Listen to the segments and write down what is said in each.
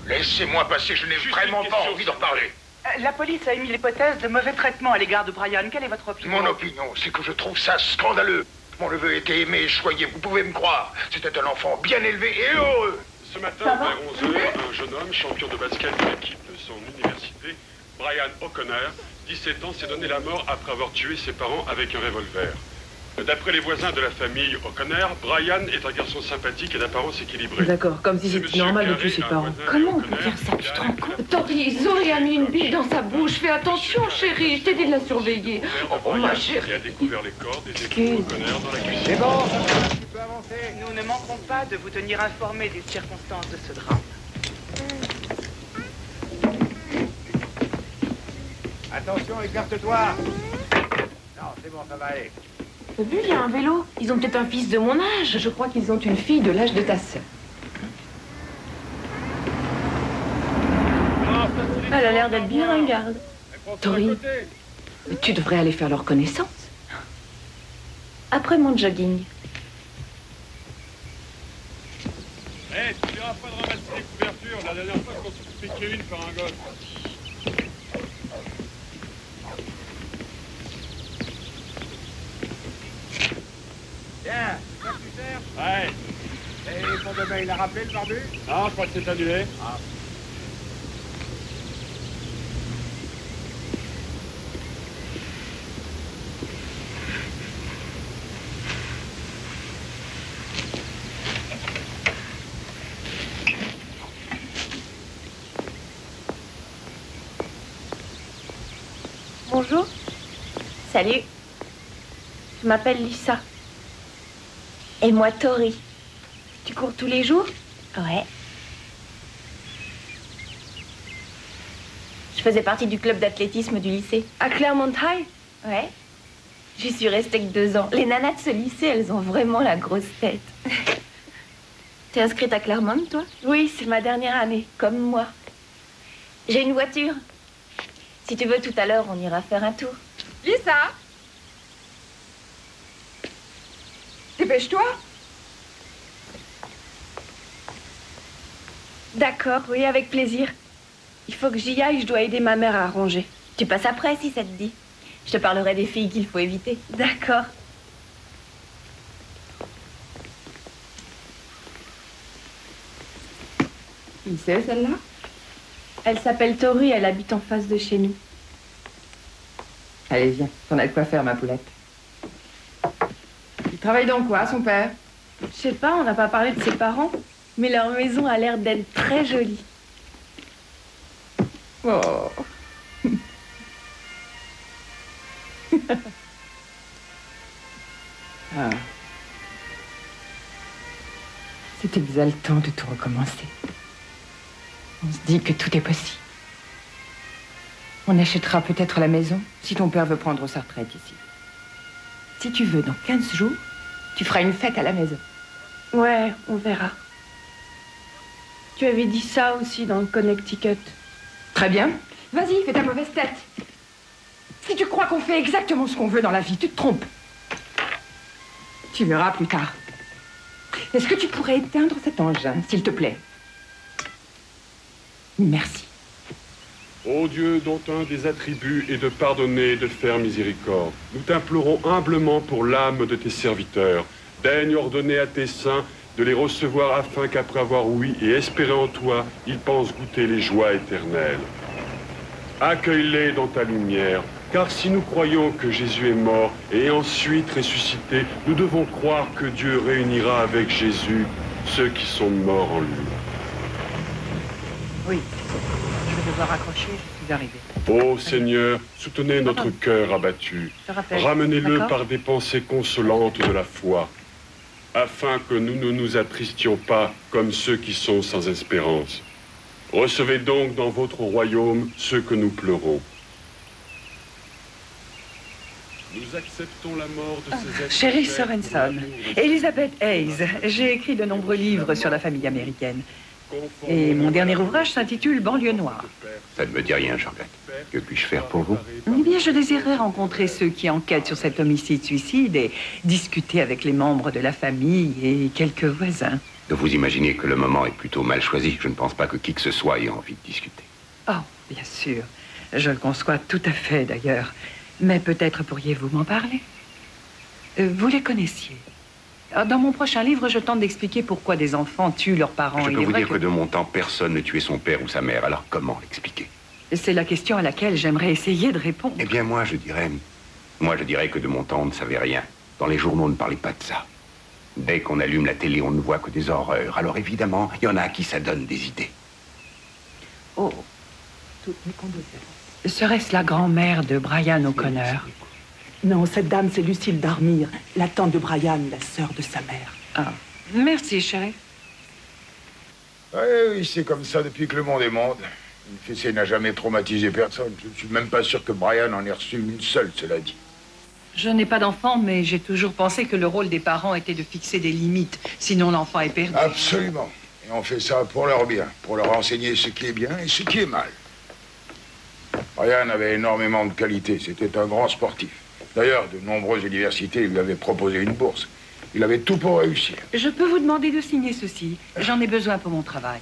Laissez-moi passer, je n'ai vraiment pas envie d'en parler. La police a émis l'hypothèse de mauvais traitement à l'égard de Brian. Quelle est votre opinion? Mon opinion, c'est que je trouve ça scandaleux. Mon neveu était aimé et choyé, vous pouvez me croire. C'était un enfant bien élevé et heureux. Ce matin, vers 11h, un jeune homme, champion de basket de l'équipe de son université, Brian O'Connor, 17 ans, s'est donné la mort après avoir tué ses parents avec un revolver. D'après les voisins de la famille O'Connor, Brian est un garçon sympathique et d'apparence équilibrée. D'accord, comme si c'était normal de tuer ses parents. Comment on peut faire ça, tu te rends compte? Tori, Zoé a mis une bille dans sa bouche. Fais attention, chérie, je t'ai dit de la surveiller. Oh, ma chérie. Il a découvert les corps des époux O'Connor dans la cuisine. C'est bon, tu peux avancer. Nous ne manquerons pas de vous tenir informés des circonstances de ce drame. Attention, écarte-toi. Non, c'est bon, ça va aller. T'as vu, il y a un vélo. Ils ont peut-être un fils de mon âge. Je crois qu'ils ont une fille de l'âge de ta sœur. Elle a l'air d'être bien ringarde. Tori, tu devrais aller faire leur connaissance. Après mon jogging. Hé, tu diras pas de ramasser les couvertures. La dernière fois qu'on s'est piqué une par un gosse. Tiens, c'est quoi que tu sers? Ouais. Et pour demain, il a rappelé le barbu? Non, je crois que c'est annulé. Ah. Bonjour. Salut. Je m'appelle Lisa. Et moi, Tori. Tu cours tous les jours? Ouais. Je faisais partie du club d'athlétisme du lycée. À Claremont High? Ouais. J'y suis restée que 2 ans. Les nanas de ce lycée, elles ont vraiment la grosse tête. T'es inscrite à Claremont, toi? Oui, c'est ma dernière année, comme moi. J'ai une voiture. Si tu veux, tout à l'heure, on ira faire un tour. Lisa! Dépêche-toi! D'accord, oui, avec plaisir. Il faut que j'y aille, je dois aider ma mère à ranger. Tu passes après, si ça te dit. Je te parlerai des filles qu'il faut éviter. D'accord. Qui c'est, celle-là? Elle s'appelle Tori, elle habite en face de chez nous. Allez, viens, t'en as de quoi faire, ma poulette. Il travaille dans quoi, son père? Je sais pas, on n'a pas parlé de ses parents, mais leur maison a l'air d'être très jolie. Oh. Ah. C'est exaltant de tout recommencer. On se dit que tout est possible. On achètera peut-être la maison si ton père veut prendre sa retraite ici. Si tu veux, dans 15 jours, tu feras une fête à la maison. Ouais, on verra. Tu avais dit ça aussi dans le Connecticut. Très bien. Vas-y, fais ta mauvaise tête. Si tu crois qu'on fait exactement ce qu'on veut dans la vie, tu te trompes. Tu verras plus tard. Est-ce que tu pourrais éteindre cet engin, s'il te plaît? Merci. Ô Dieu, dont un des attributs est de pardonner et de faire miséricorde, nous t'implorons humblement pour l'âme de tes serviteurs. Daigne ordonner à tes saints de les recevoir afin qu'après avoir ouï et espéré en toi, ils pensent goûter les joies éternelles. Accueille-les dans ta lumière, car si nous croyons que Jésus est mort et ensuite ressuscité, nous devons croire que Dieu réunira avec Jésus ceux qui sont morts en lui. Oui. Je vais devoir accrocher, je suis arrivée. Ô Seigneur, soutenez notre cœur abattu. Ramenez-le par des pensées consolantes de la foi, afin que nous ne nous attristions pas comme ceux qui sont sans espérance. Recevez donc dans votre royaume ceux que nous pleurons. Nous acceptons la mort de ces êtres. Chérie Sorenson, Elizabeth Hayes, j'ai écrit de nombreux livres sur la famille américaine. Et mon dernier ouvrage s'intitule Banlieue noire. Ça ne me dit rien, Jean-Jacques. Que puis-je faire pour vous? Eh bien, je désirerais rencontrer ceux qui enquêtent sur cet homicide-suicide et discuter avec les membres de la famille et quelques voisins. Vous imaginez que le moment est plutôt mal choisi. Je ne pense pas que qui que ce soit ait envie de discuter. Oh, bien sûr. Je le conçois tout à fait, d'ailleurs. Mais peut-être pourriez-vous m'en parler? Vous les connaissiez? Dans mon prochain livre, je tente d'expliquer pourquoi des enfants tuent leurs parents. Je peux vous dire que de mon temps, personne ne tuait son père ou sa mère. Alors comment l'expliquer? C'est la question à laquelle j'aimerais essayer de répondre. Eh bien, moi, je dirais que de mon temps, on ne savait rien. Dans les journaux, on ne parlait pas de ça. Dès qu'on allume la télé, on ne voit que des horreurs. Alors évidemment, il y en a à qui ça donne des idées. Oh, toutes mes condoléances. Serait-ce la grand-mère de Brian O'Connor? Non, cette dame, c'est Lucille Darmire, la tante de Brian, la sœur de sa mère. Ah, merci, chérie. Oui, c'est comme ça depuis que le monde est monde. Une fessée n'a jamais traumatisé personne. Je ne suis même pas sûr que Brian en ait reçu une seule, cela dit. Je n'ai pas d'enfant, mais j'ai toujours pensé que le rôle des parents était de fixer des limites. Sinon, l'enfant est perdu. Absolument. Et on fait ça pour leur bien, pour leur enseigner ce qui est bien et ce qui est mal. Brian avait énormément de qualités. C'était un grand sportif. D'ailleurs, de nombreuses universités lui avaient proposé une bourse. Il avait tout pour réussir. Je peux vous demander de signer ceci. J'en ai besoin pour mon travail.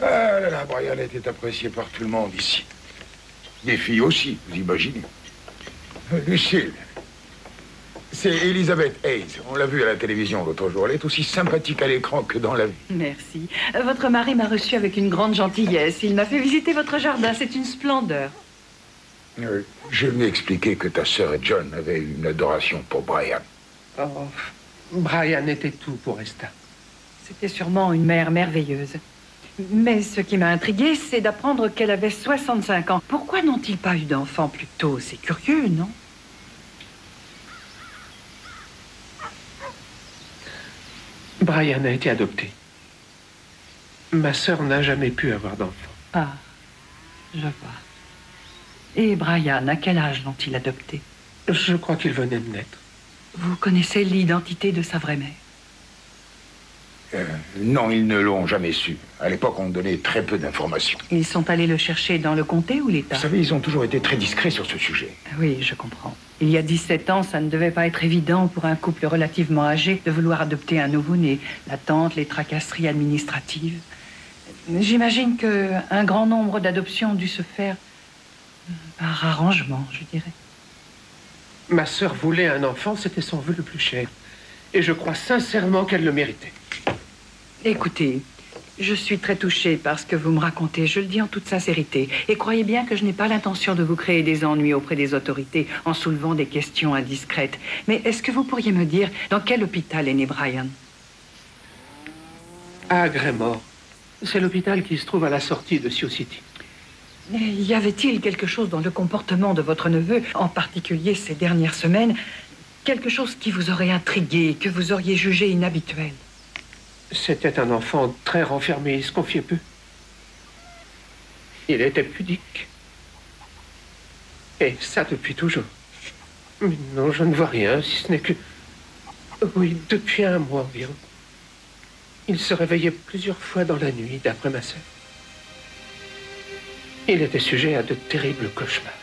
Ah là là, Brian était apprécié par tout le monde ici. Des filles aussi, vous imaginez. Lucille, c'est Elizabeth Hayes. On l'a vue à la télévision l'autre jour. Elle est aussi sympathique à l'écran que dans la vie. Merci. Votre mari m'a reçu avec une grande gentillesse. Il m'a fait visiter votre jardin. C'est une splendeur. Je lui ai expliqué que ta sœur et John avaient une adoration pour Brian. Oh, Brian était tout pour Esther. C'était sûrement une mère merveilleuse. Mais ce qui m'a intriguée, c'est d'apprendre qu'elle avait 65 ans. Pourquoi n'ont-ils pas eu d'enfants plus tôt? C'est curieux, non? Brian a été adopté. Ma sœur n'a jamais pu avoir d'enfant. Ah, je vois. Et Brian, à quel âge l'ont-ils adopté? Je crois qu'il venait de naître. Vous connaissez l'identité de sa vraie mère? Non, ils ne l'ont jamais su. À l'époque, on donnait très peu d'informations. Ils sont allés le chercher dans le comté ou l'État? Vous savez, ils ont toujours été très discrets sur ce sujet. Oui, je comprends. Il y a 17 ans, ça ne devait pas être évident pour un couple relativement âgé de vouloir adopter un nouveau-né. L'attente, les tracasseries administratives. J'imagine qu'un grand nombre d'adoptions ont dû se faire par arrangement, je dirais. Ma sœur voulait un enfant, c'était son vœu le plus cher. Et je crois sincèrement qu'elle le méritait. Écoutez, je suis très touchée par ce que vous me racontez, je le dis en toute sincérité. Et croyez bien que je n'ai pas l'intention de vous créer des ennuis auprès des autorités en soulevant des questions indiscrètes. Mais est-ce que vous pourriez me dire dans quel hôpital est né Brian? À Greenmore. C'est l'hôpital qui se trouve à la sortie de Sioux City. Y avait-il quelque chose dans le comportement de votre neveu, en particulier ces dernières semaines, quelque chose qui vous aurait intrigué, que vous auriez jugé inhabituel? C'était un enfant très renfermé, il se confiait peu. Il était pudique. Et ça depuis toujours. Mais non, je ne vois rien, si ce n'est que... Oui, depuis un mois environ. Il se réveillait plusieurs fois dans la nuit, d'après ma sœur. Il était sujet à de terribles cauchemars.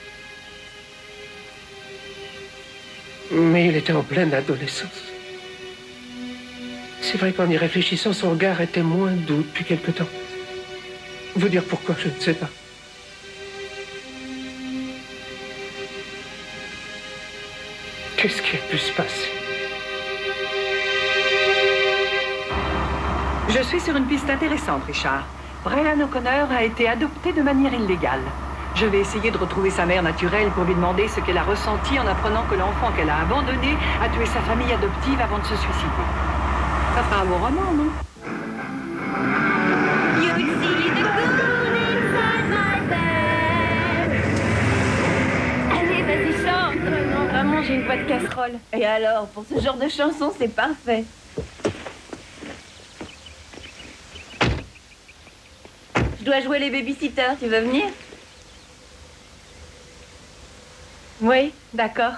Mais il était en pleine adolescence. C'est vrai qu'en y réfléchissant, son regard était moins doux depuis quelque temps. Vous dire pourquoi, je ne sais pas. Qu'est-ce qui a pu se passer? Je suis sur une piste intéressante, Richard. Brian O'Connor a été adopté de manière illégale. Je vais essayer de retrouver sa mère naturelle pour lui demander ce qu'elle a ressenti en apprenant que l'enfant qu'elle a abandonné a tué sa famille adoptive avant de se suicider. Ça fera un bon roman, non? Allez, vas-y, chante. Non, vraiment, j'ai une voix de casserole. Et alors, pour ce genre de chanson, c'est parfait. Je dois jouer les babysitters, tu veux venir? Oui, d'accord.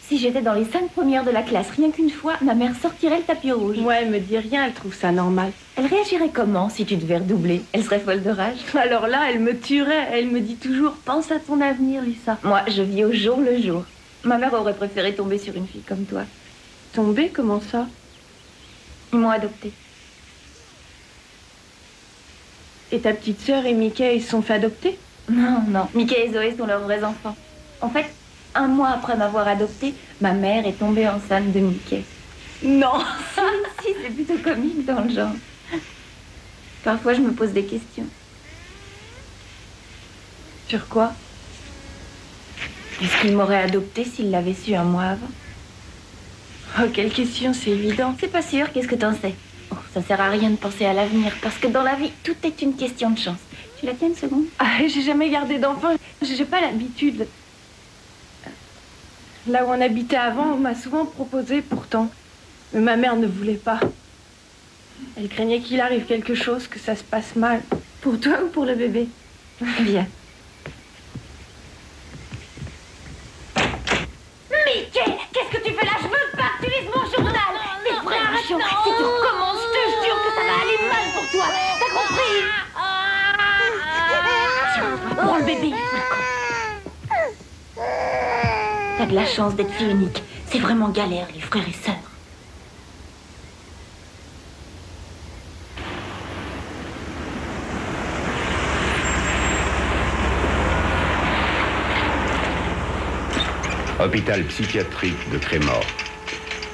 Si j'étais dans les 5 premières de la classe, rien qu'une fois, ma mère sortirait le tapis rouge. Ouais, elle me dit rien, elle trouve ça normal. Elle réagirait comment si tu devais redoubler? Elle serait folle de rage. Alors là, elle me tuerait. Elle me dit toujours, pense à ton avenir, Lisa. Moi, je vis au jour le jour. Ma mère aurait préféré tomber sur une fille comme toi. Tomber, comment ça? Ils m'ont adoptée. Et ta petite sœur et Mickey, ils se sont fait adopter? Non, non. Mickey et Zoé sont leurs vrais enfants. En fait, un mois après m'avoir adoptée, ma mère est tombée enceinte de Mickey. Non. Si, c'est plutôt comique dans le genre. Parfois, je me pose des questions. Sur quoi? Est-ce qu'il m'aurait adoptée s'il l'avait su un mois avant? Oh, quelle question, c'est évident. C'est pas sûr, qu'est-ce que t'en sais? Oh, ça sert à rien de penser à l'avenir, parce que dans la vie, tout est une question de chance. Tu la tiens une seconde? Ah, j'ai jamais gardé d'enfant, j'ai pas l'habitude. Là où on habitait avant, on m'a souvent proposé pourtant. Mais ma mère ne voulait pas. Elle craignait qu'il arrive quelque chose, que ça se passe mal. Pour toi ou pour le bébé? Bien. Mickey, qu'est-ce que tu fais là? Je veux pas que tu lises mon journal. C'est vrai, Michon. Si tu recommences, je te jure que ça va aller mal pour toi. T'as compris? Prends le bébé. T'as de la chance d'être fille unique. C'est vraiment galère, les frères et sœurs. Hôpital psychiatrique de Crémort.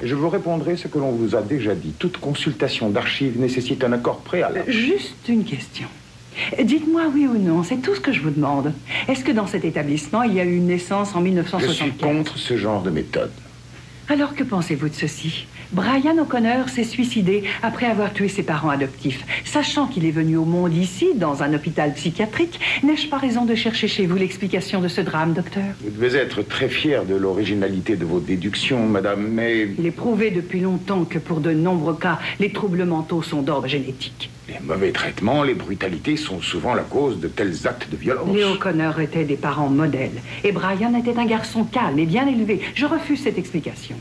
Je vous répondrai ce que l'on vous a déjà dit. Toute consultation d'archives nécessite un accord préalable. Juste une question. Dites-moi oui ou non, c'est tout ce que je vous demande. Est-ce que dans cet établissement, il y a eu une naissance en 1964? Je suis contre ce genre de méthode. Alors que pensez-vous de ceci? Brian O'Connor s'est suicidé après avoir tué ses parents adoptifs. Sachant qu'il est venu au monde ici, dans un hôpital psychiatrique, n'ai-je pas raison de chercher chez vous l'explication de ce drame, docteur? Vous devez être très fier de l'originalité de vos déductions, madame, mais... Il est prouvé depuis longtemps que pour de nombreux cas, les troubles mentaux sont d'ordre génétique. Les mauvais traitements, les brutalités sont souvent la cause de tels actes de violence. Les O'Connor étaient des parents modèles. Et Brian était un garçon calme et bien élevé. Je refuse cette explication.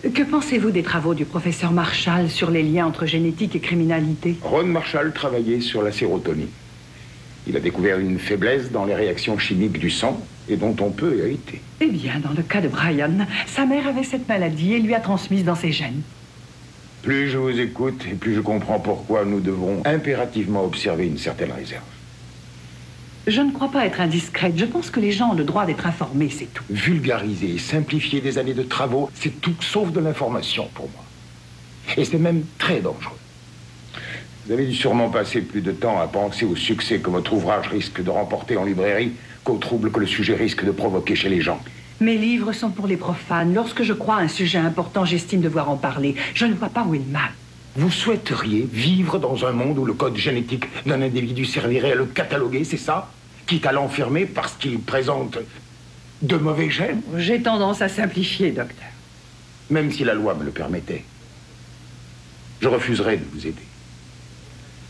Que pensez-vous des travaux du professeur Marshall sur les liens entre génétique et criminalité? Ron Marshall travaillait sur la sérotonine. Il a découvert une faiblesse dans les réactions chimiques du sang et dont on peut hériter. Eh bien, dans le cas de Brian, sa mère avait cette maladie et lui a transmise dans ses gènes. Plus je vous écoute et plus je comprends pourquoi nous devons impérativement observer une certaine réserve. Je ne crois pas être indiscrète. Je pense que les gens ont le droit d'être informés, c'est tout. Vulgariser et simplifier des années de travaux, c'est tout sauf de l'information pour moi. Et c'est même très dangereux. Vous avez dû sûrement passer plus de temps à penser au succès que votre ouvrage risque de remporter en librairie qu'aux troubles que le sujet risque de provoquer chez les gens. Mes livres sont pour les profanes. Lorsque je crois à un sujet important, j'estime devoir en parler. Je ne vois pas où est le mal. Vous souhaiteriez vivre dans un monde où le code génétique d'un individu servirait à le cataloguer, c'est ça? Quitte à l'enfermer parce qu'il présente de mauvais gènes? J'ai tendance à simplifier, docteur. Même si la loi me le permettait, je refuserais de vous aider.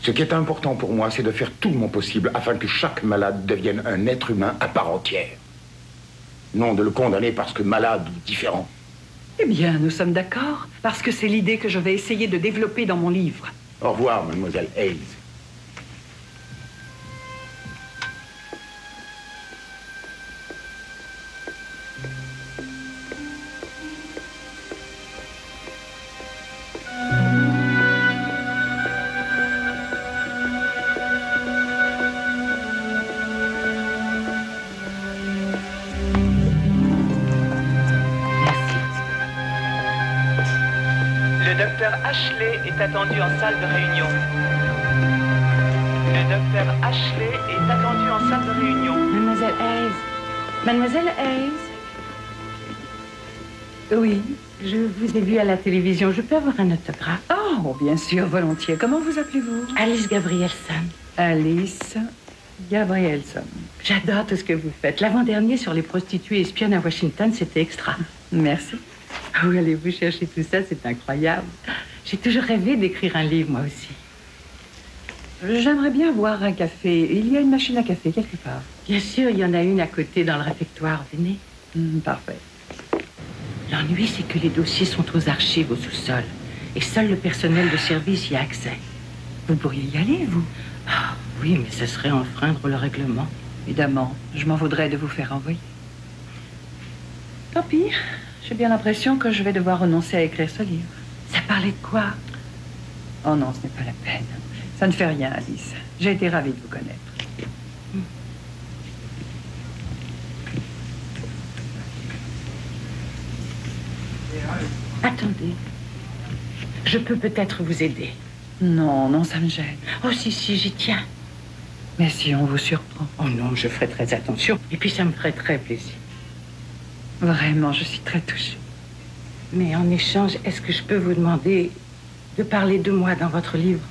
Ce qui est important pour moi, c'est de faire tout mon possible afin que chaque malade devienne un être humain à part entière. Non de le condamner parce que malade ou différent. Eh bien, nous sommes d'accord, parce que c'est l'idée que je vais essayer de développer dans mon livre. Au revoir, mademoiselle Hayes. Le docteur Ashley est attendu en salle de réunion. Le docteur Ashley est attendu en salle de réunion. Mademoiselle Hayes. Mademoiselle Hayes. Oui, Je vous ai vu à la télévision. Je peux avoir un autographe? oh, bien sûr, volontiers. Comment vous appelez-vous? Alice Gabrielson. Alice Gabrielson. J'adore tout ce que vous faites. L'avant-dernier sur les prostituées espionnes à Washington, c'était extra. Merci. Où allez-vous chercher tout ça? C'est incroyable. J'ai toujours rêvé d'écrire un livre, moi aussi. J'aimerais bien boire un café. Il y a une machine à café quelque part. Bien sûr, il y en a une à côté dans le réfectoire. Venez. Parfait. L'ennui, c'est que les dossiers sont aux archives au sous-sol. Et seul le personnel de service y a accès. Vous pourriez y aller, vous? Ah, oui, mais ce serait enfreindre le règlement. Évidemment, je m'en voudrais de vous faire envoyer. Tant pis, j'ai bien l'impression que je vais devoir renoncer à écrire ce livre. Ça parlait de quoi? Oh non, ce n'est pas la peine. Ça ne fait rien, Alice. J'ai été ravie de vous connaître. Attendez. Je peux peut-être vous aider. Non, non, ça me gêne. Oh, si, j'y tiens. Mais si on vous surprend. Oh non, je ferai très attention. Et puis ça me ferait très plaisir. Vraiment, je suis très touchée. Mais en échange, est-ce que je peux vous demander de parler de moi dans votre livre?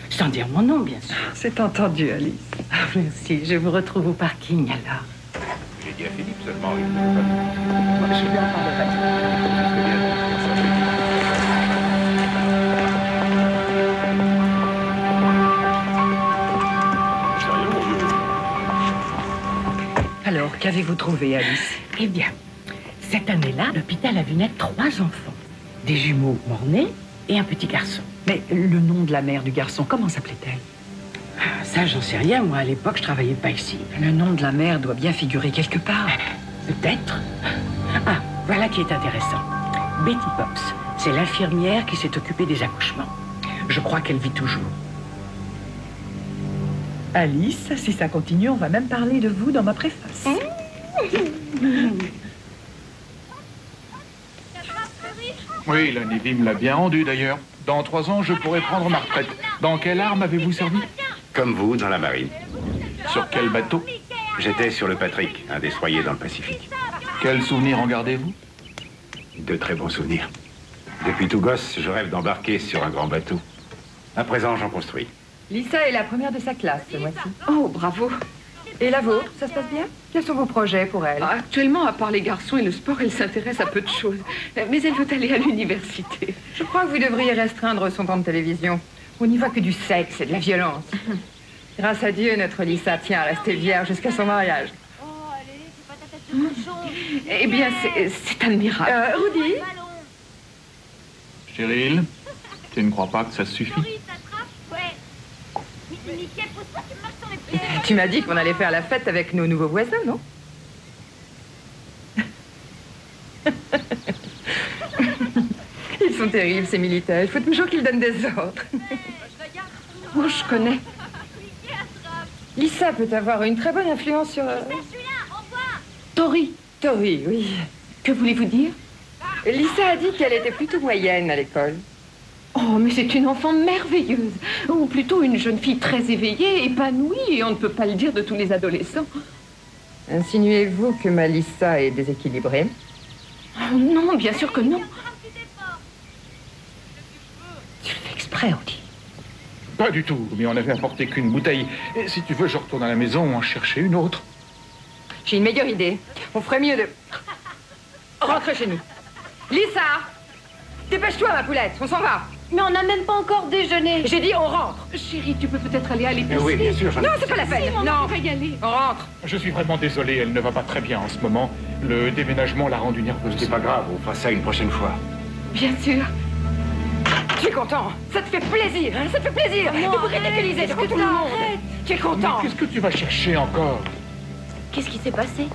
Sans dire mon nom, bien sûr. C'est entendu, Alice. Ah, merci. Je vous retrouve au parking, alors. J'ai dit à Philippe seulement. Je lui en parlerai. Alors, qu'avez-vous trouvé, Alice? Eh bien, cette année-là, l'hôpital a vu naître 3 enfants. Des jumeaux mort-nés et un petit garçon. Mais le nom de la mère du garçon, comment s'appelait-elle? Ah, ça, j'en sais rien. Moi, à l'époque, je travaillais pas ici. Le nom de la mère doit bien figurer quelque part. Peut-être. Ah, voilà qui est intéressant. Betty Pops, c'est l'infirmière qui s'est occupée des accouchements. Je crois qu'elle vit toujours. Alice, si ça continue, on va même parler de vous dans ma préface. Oui, la Navy me l'a bien rendu d'ailleurs. Dans 3 ans, je pourrai prendre ma retraite. Dans quelle arme avez-vous servi? Comme vous, dans la marine. Sur quel bateau? J'étais sur le Patrick, un destroyer dans le Pacifique. Quels souvenirs en gardez-vous? De très bons souvenirs. Depuis tout gosse, je rêve d'embarquer sur un grand bateau. À présent, j'en construis. Lisa est la première de sa classe ce mois-ci. Oh, bravo. Et la vôtre, ça se passe bien? Quels sont vos projets pour elle? Actuellement, à part les garçons et le sport, elle s'intéresse à peu de choses. Mais elle veut aller à l'université. Je crois que vous devriez restreindre son temps de télévision. On n'y voit que du sexe et de la violence. Grâce à Dieu, notre Lisa tient à rester vierge jusqu'à son mariage. Oh, allez, c'est pas ta tête de cochon. Eh bien, c'est admirable. Rudy? Cheryl, tu ne crois pas que ça suffit? Tu m'as dit qu'on allait faire la fête avec nos nouveaux voisins, non? Ils sont terribles, ces militaires. Il faut toujours qu'ils donnent des ordres. Oh, je connais. Lisa peut avoir une très bonne influence sur... Tori. Tori, oui. Que voulez-vous dire? Lisa a dit qu'elle était plutôt moyenne à l'école. Oh, mais c'est une enfant merveilleuse. Ou plutôt une jeune fille très éveillée, épanouie, et on ne peut pas le dire de tous les adolescents. Insinuez-vous que ma Lisa est déséquilibrée? Oh, non, bien sûr que non. Tu le fais exprès. très utile. Pas du tout, mais on n'avait apporté qu'une bouteille. Et si tu veux, je retourne à la maison en chercher une autre. J'ai une meilleure idée. On ferait mieux de rentrer chez nous. Lisa, dépêche-toi, ma poulette, on s'en va. Mais on n'a même pas encore déjeuné. J'ai dit on rentre. Chérie, tu peux peut-être aller à l'épicerie. Oui, bien sûr. Non, c'est pas la peine. Si, non, on va y aller. on rentre. Je suis vraiment désolé, elle ne va pas très bien en ce moment. Le déménagement l'a rendue nerveuse. C'est pas grave, on fera ça une prochaine fois. Bien sûr. Tu es content. Ça te fait plaisir. Ça te fait plaisir de vous ridiculiser devant tout le monde. Tu es content. Mais qu'est-ce que tu vas chercher encore? Qu'est-ce qui s'est passé?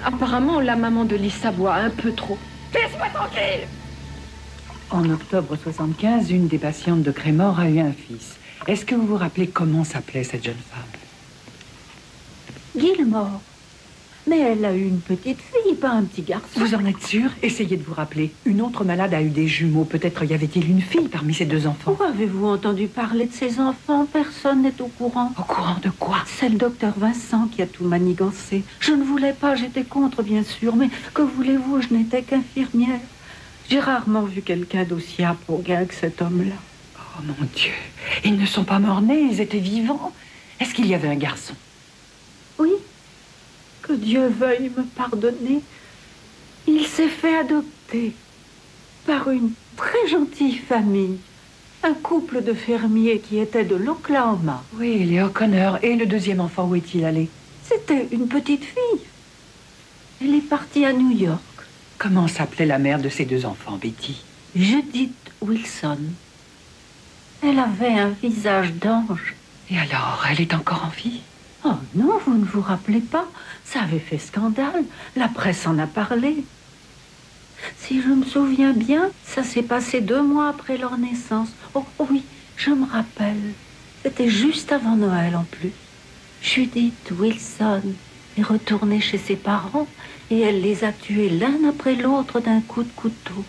Apparemment, la maman de Lisa boit un peu trop. Laisse-moi tranquille. En octobre 75, une des patientes de Crémor a eu un fils. Est-ce que vous vous rappelez comment s'appelait cette jeune femme? Gilmore. Mais elle a eu une petite fille, pas un petit garçon. Vous en êtes sûr? Essayez de vous rappeler. Une autre malade a eu des jumeaux. Peut-être y avait-il une fille parmi ces deux enfants. Où avez-vous entendu parler de ces enfants? Personne n'est au courant. Au courant de quoi? C'est le docteur Vincent qui a tout manigancé. Je ne voulais pas, j'étais contre, bien sûr, mais que voulez-vous, je n'étais qu'infirmière. J'ai rarement vu quelqu'un d'aussi approguin que cet homme-là. Oh mon Dieu, ils ne sont pas morts-nés, ils étaient vivants. Est-ce qu'il y avait un garçon? Oui. Que Dieu veuille me pardonner. Il s'est fait adopter par une très gentille famille. Un couple de fermiers qui était de l'Oklahoma. Oui, les O'Connor. Et le deuxième enfant, où est-il allé? C'était une petite fille. Elle est partie à New York. Comment s'appelait la mère de ces deux enfants, Betty? Judith Wilson. Elle avait un visage d'ange. Et alors, elle est encore en vie? Oh non, vous ne vous rappelez pas? Ça avait fait scandale. La presse en a parlé. Si je me souviens bien, ça s'est passé 2 mois après leur naissance. Oh oui, je me rappelle. C'était juste avant Noël en plus. Judith Wilson est retournée chez ses parents et elle les a tués l'un après l'autre d'un coup de couteau.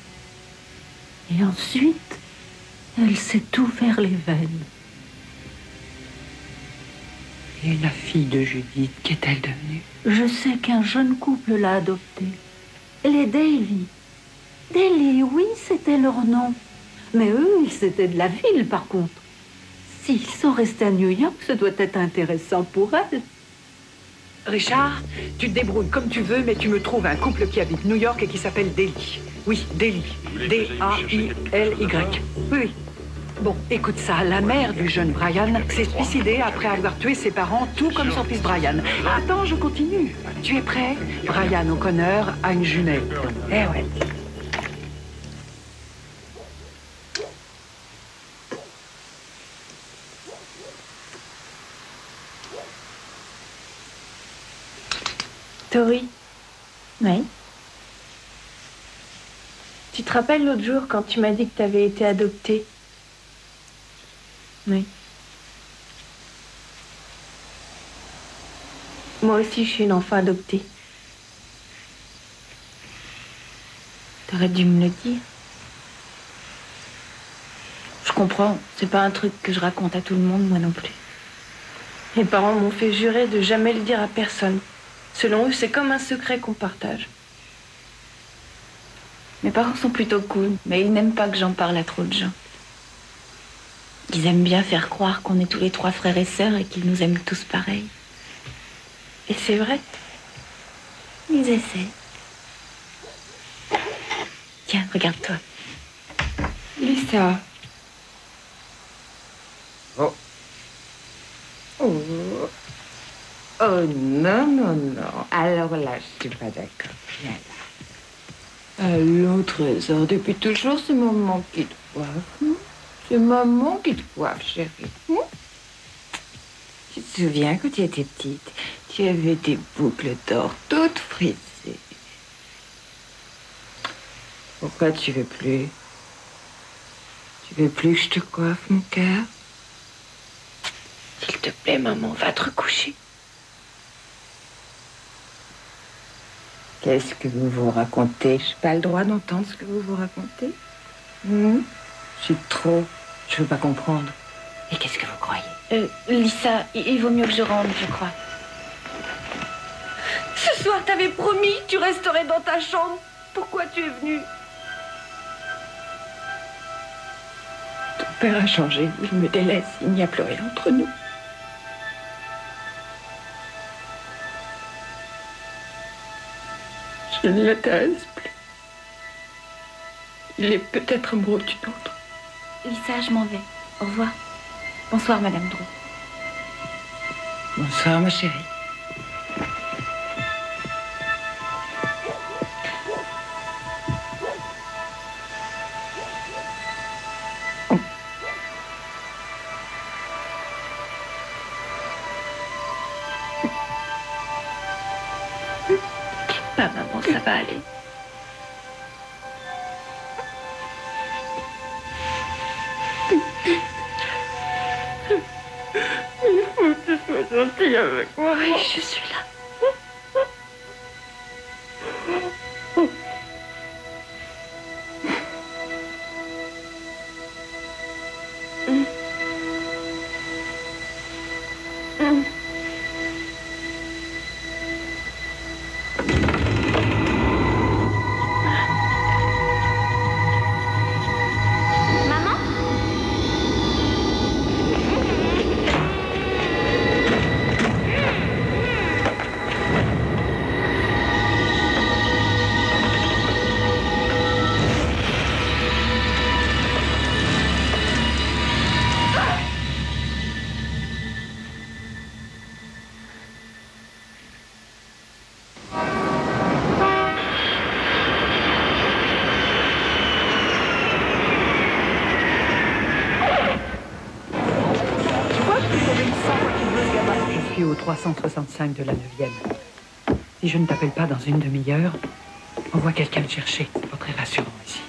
Et ensuite, elle s'est ouvert les veines. Et la fille de Judith, qu'est-elle devenue? Je sais qu'un jeune couple l'a adoptée. Les Daly. Daly, oui, c'était leur nom. Mais eux, ils étaient de la ville, par contre. S'ils sont restés à New York, ça doit être intéressant pour elles. Richard, tu te débrouilles comme tu veux, mais tu me trouves un couple qui habite New York et qui s'appelle Daly. Oui, Daly. D-A-I-L-Y. Oui, oui. Bon, écoute ça, la mère du jeune Brian s'est suicidée après avoir tué ses parents, tout comme son fils Brian. Attends, je continue. Tu es prêt? Brian O'Connor a une jumelle. Eh ouais. Tori, Oui. tu te rappelles l'autre jour quand tu m'as dit que tu avais été adoptée? Oui. Moi aussi, je suis une enfant adoptée. T'aurais dû me le dire. Je comprends, c'est pas un truc que je raconte à tout le monde, moi non plus. Mes parents m'ont fait jurer de jamais le dire à personne. Selon eux, c'est comme un secret qu'on partage. Mes parents sont plutôt cool, mais ils n'aiment pas que j'en parle à trop de gens. Ils aiment bien faire croire qu'on est tous les 3 frères et sœurs et qu'ils nous aiment tous pareil. Et c'est vrai. Ils essaient. Tiens, regarde-toi. Lisa. Oh. Oh. Oh non, non, non. Alors là, je suis pas d'accord. Viens là. Allons, Trésor, depuis toujours, c'est maman qui te coiffe. C'est maman qui te coiffe, chérie. Tu te souviens, quand tu étais petite, tu avais des boucles d'or toutes frisées. Pourquoi tu veux plus? Tu veux plus que je te coiffe, mon cœur? S'il te plaît, maman, va te recoucher. Qu'est-ce que vous vous racontez? Je n'ai pas le droit d'entendre ce que vous vous racontez. Je suis trop. Je veux pas comprendre. Et qu'est-ce que vous croyez? Lisa, il vaut mieux que je rentre, je crois. Ce soir, t'avais promis que tu resterais dans ta chambre. Pourquoi tu es venue? père a changé, il me délaisse, il n'y a plus rien entre nous. Je ne l'intéresse plus. Il est peut-être amoureux d'une autre. Lisa, je m'en vais. Au revoir. Bonsoir, Madame Drew. Bonsoir, ma chérie. Pas maman, ça va aller. Il faut que tu sois gentille avec moi. Oui, je suis là. Au 365 de la 9e. Si je ne t'appelle pas dans une demi-heure, envoie quelqu'un me chercher. C'est pas très rassurant ici.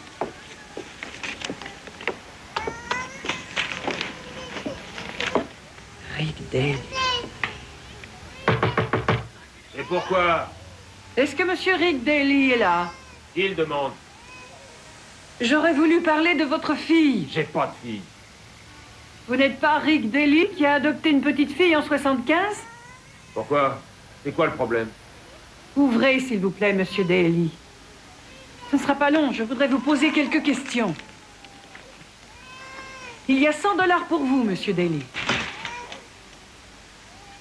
Rick Daly. Et pourquoi? Est-ce que monsieur Rick Daly est là? Il demande. J'aurais voulu parler de votre fille. J'ai pas de fille. Vous n'êtes pas Rick Daly qui a adopté une petite fille en 75? Pourquoi? C'est quoi le problème? Ouvrez, s'il vous plaît, monsieur Daly. Ce ne sera pas long, je voudrais vous poser quelques questions. Il y a 100 $ pour vous, monsieur Daly.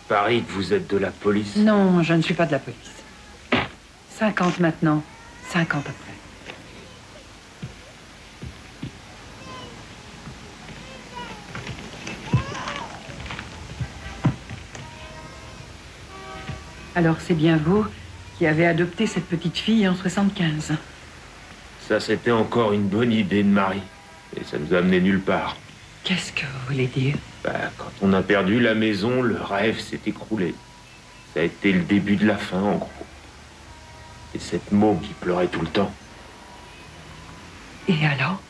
Paris que vous êtes de la police? Non, je ne suis pas de la police. 50 maintenant, 50 après. Alors c'est bien vous qui avez adopté cette petite fille en 75. Ça, c'était encore une bonne idée de Marie. Et ça nous a amené nulle part. Qu'est-ce que vous voulez dire? Quand on a perdu la maison, le rêve s'est écroulé. Ça a été le début de la fin, en gros. Et cette môme qui pleurait tout le temps. Et alors?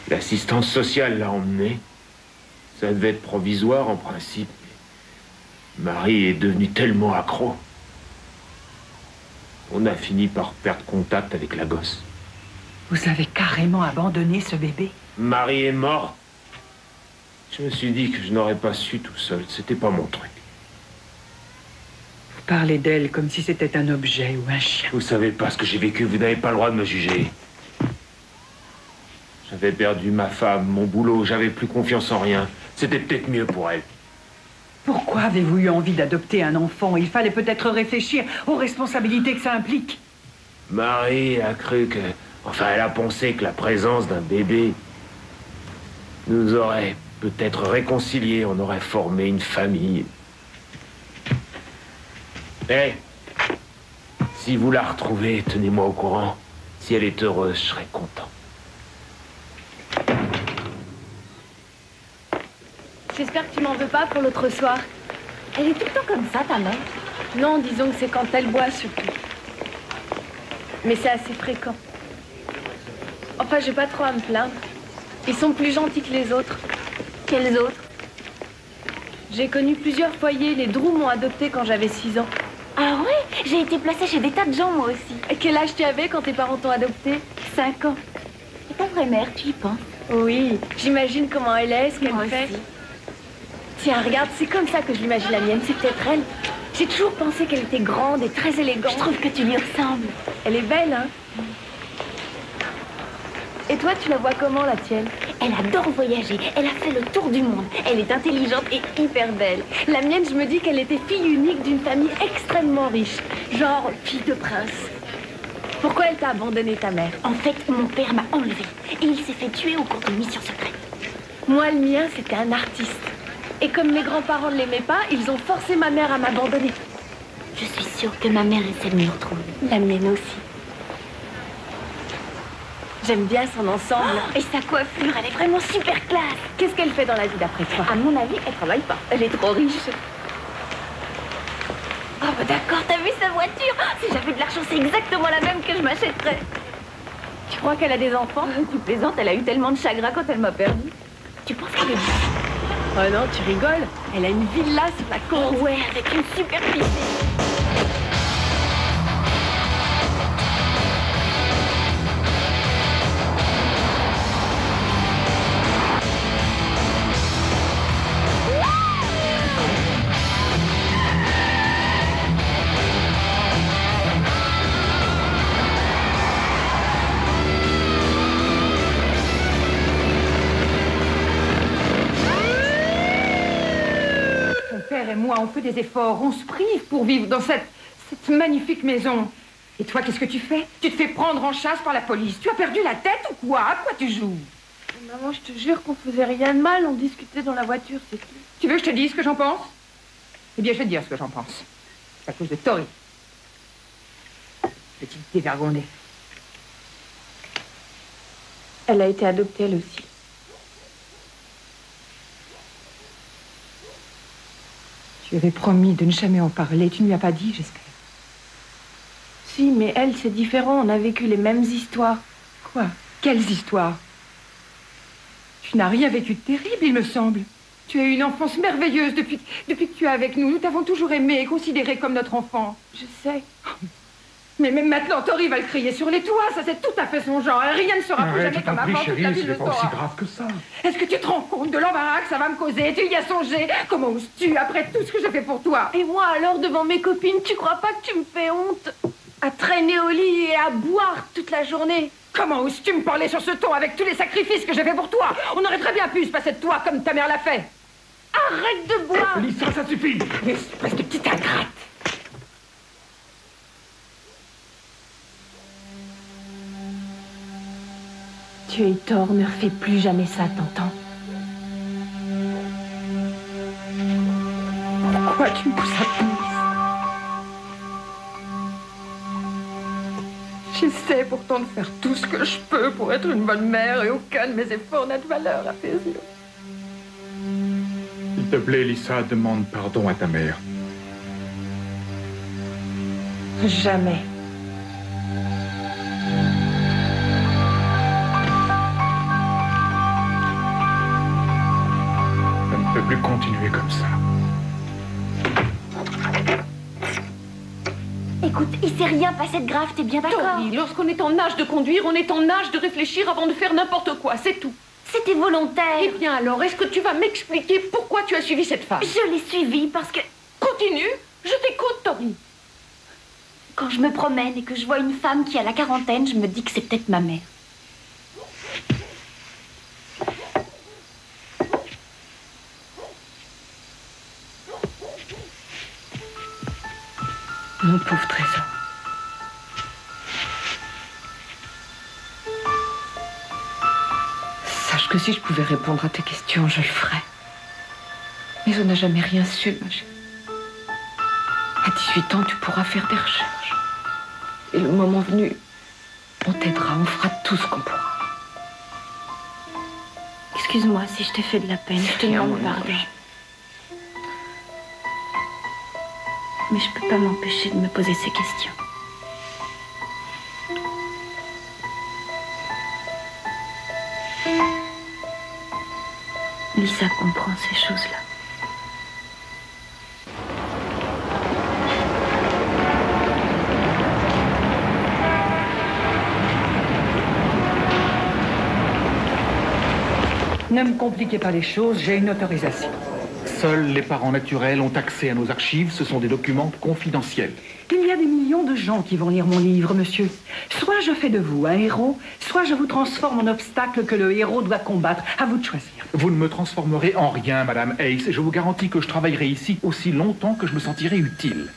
L'assistance sociale l'a emmenée. Ça devait être provisoire en principe. Marie est devenue tellement accro. On a fini par perdre contact avec la gosse. Vous avez carrément abandonné ce bébé? Marie est morte. Je me suis dit que je n'aurais pas su tout seul. C'était pas mon truc. Vous parlez d'elle comme si c'était un objet ou un chien. Vous savez pas ce que j'ai vécu. Vous n'avez pas le droit de me juger. J'avais perdu ma femme, mon boulot. J'avais plus confiance en rien. C'était peut-être mieux pour elle. Pourquoi avez-vous eu envie d'adopter un enfant? Il fallait peut-être réfléchir aux responsabilités que ça implique. Marie a cru que... Enfin, elle a pensé que la présence d'un bébé nous aurait peut-être réconciliés. On aurait formé une famille. Eh, si vous la retrouvez, tenez-moi au courant. Si elle est heureuse, je serai content. J'espère que tu m'en veux pas pour l'autre soir. Elle est tout le temps comme ça, ta mère? Non, disons que c'est quand elle boit, surtout. Mais c'est assez fréquent. Enfin, j'ai pas trop à me plaindre. Ils sont plus gentils que les autres. Quels autres? J'ai connu plusieurs foyers. Les Drew m'ont adoptée quand j'avais 6 ans. Ah ouais? J'ai été placée chez des tas de gens, moi aussi. Et quel âge tu avais quand tes parents t'ont adoptée? 5 ans. Et ta vraie mère, tu y penses? Oui, j'imagine comment elle est, ce qu'elle fait. Aussi. Tiens, regarde, c'est comme ça que je l'imagine la mienne. C'est peut-être elle. J'ai toujours pensé qu'elle était grande et très élégante. Je trouve que tu lui ressembles. Elle est belle, hein? Et toi, tu la vois comment, la tienne? Elle adore voyager. Elle a fait le tour du monde. Elle est intelligente et hyper belle. La mienne, je me dis qu'elle était fille unique d'une famille extrêmement riche. Genre fille de prince. Pourquoi elle t'a abandonné, ta mère? En fait, mon père m'a enlevée. Et il s'est fait tuer au cours d'une mission secrète. Moi, le mien, c'était un artiste. Et comme mes grands-parents ne l'aimaient pas, ils ont forcé ma mère à m'abandonner. Je suis sûre que ma mère essaie de me retrouver. La mienne aussi. J'aime bien son ensemble. Oh, et sa coiffure, elle est vraiment super classe. Qu'est-ce qu'elle fait dans la vie d'après toi? À mon avis, elle travaille pas. Elle est trop riche. Oh bah d'accord, t'as vu sa voiture? Si j'avais de l'argent, c'est exactement la même que je m'achèterais. Tu crois qu'elle a des enfants? Tu plaisantes, elle a eu tellement de chagrin quand elle m'a perdue. Tu penses qu'elle est bien? Oh non, tu rigoles. Elle a une villa sur la côte. Ouais, avec une super piscine. Et moi, on fait des efforts, on se prive pour vivre dans cette magnifique maison. Et toi, qu'est-ce que tu fais? Tu te fais prendre en chasse par la police. Tu as perdu la tête ou quoi? À quoi tu joues? Maman, je te jure qu'on faisait rien de mal, on discutait dans la voiture, c'est tout. Tu veux que je te dise ce que j'en pense? Eh bien, je vais te dire ce que j'en pense. C'est à cause de Tori. Petite dévergondée. Elle a été adoptée, elle aussi. Tu avais promis de ne jamais en parler. Tu ne lui as pas dit, j'espère. Si, mais elle, c'est différent. On a vécu les mêmes histoires. Quoi? Quelles histoires? Tu n'as rien vécu de terrible, il me semble. Tu as eu une enfance merveilleuse depuis que tu es avec nous. Nous t'avons toujours aimé et considéré comme notre enfant. Je sais. Mais même maintenant, Tori va le crier sur les toits. Ça, c'est tout à fait son genre. Rien ne sera plus jamais comme avant. Toute la ville le saura. C'est pas aussi grave que ça. Est-ce que tu te rends compte de l'embarras que ça va me causer? Tu y as songé? Comment oses-tu, après tout ce que j'ai fait pour toi? Et moi, alors, devant mes copines, tu crois pas que tu me fais honte? À traîner au lit et à boire toute la journée. Comment oses-tu me parler sur ce ton avec tous les sacrifices que j'ai fait pour toi? On aurait très bien pu se passer de toi comme ta mère l'a fait. Arrête de boire! Lisa, ça suffit! Espèce de petite ingrate! Tu es tort, ne refais plus jamais ça, t'entends? Pourquoi tu me pousses à plus? J'essaie pourtant de faire tout ce que je peux pour être une bonne mère et aucun de mes efforts n'a de valeur à tes yeux. S'il te plaît, Lisa, demande pardon à ta mère. Jamais. Ça ne peut plus continuer comme ça. Écoute, il s'est rien passé de grave, t'es bien d'accord? Tori, lorsqu'on est en âge de conduire, on est en âge de réfléchir avant de faire n'importe quoi, c'est tout. C'était volontaire. Eh bien alors, est-ce que tu vas m'expliquer pourquoi tu as suivi cette femme? Je l'ai suivie parce que... Continue, je t'écoute, Tori. Quand je me promène et que je vois une femme qui a la quarantaine, je me dis que c'est peut-être ma mère. Mon pauvre trésor. Sache que si je pouvais répondre à tes questions, je le ferais. Mais on n'a jamais rien su, ma chérie. À 18 ans, tu pourras faire des recherches. Et le moment venu, on t'aidera, on fera tout ce qu'on pourra. Excuse-moi si je t'ai fait de la peine, je te demande pardon. Mais je peux pas m'empêcher de me poser ces questions. Lisa comprend ces choses-là. Ne me compliquez pas les choses, j'ai une autorisation. Seuls les parents naturels ont accès à nos archives. Ce sont des documents confidentiels. Il y a des millions millions de gens qui vont lire mon livre, monsieur. Soit je fais de vous un héros, soit je vous transforme en obstacle que le héros doit combattre. À vous de choisir. Vous ne me transformerez en rien, Madame Hayes. Je vous garantis que je travaillerai ici aussi longtemps que je me sentirai utile.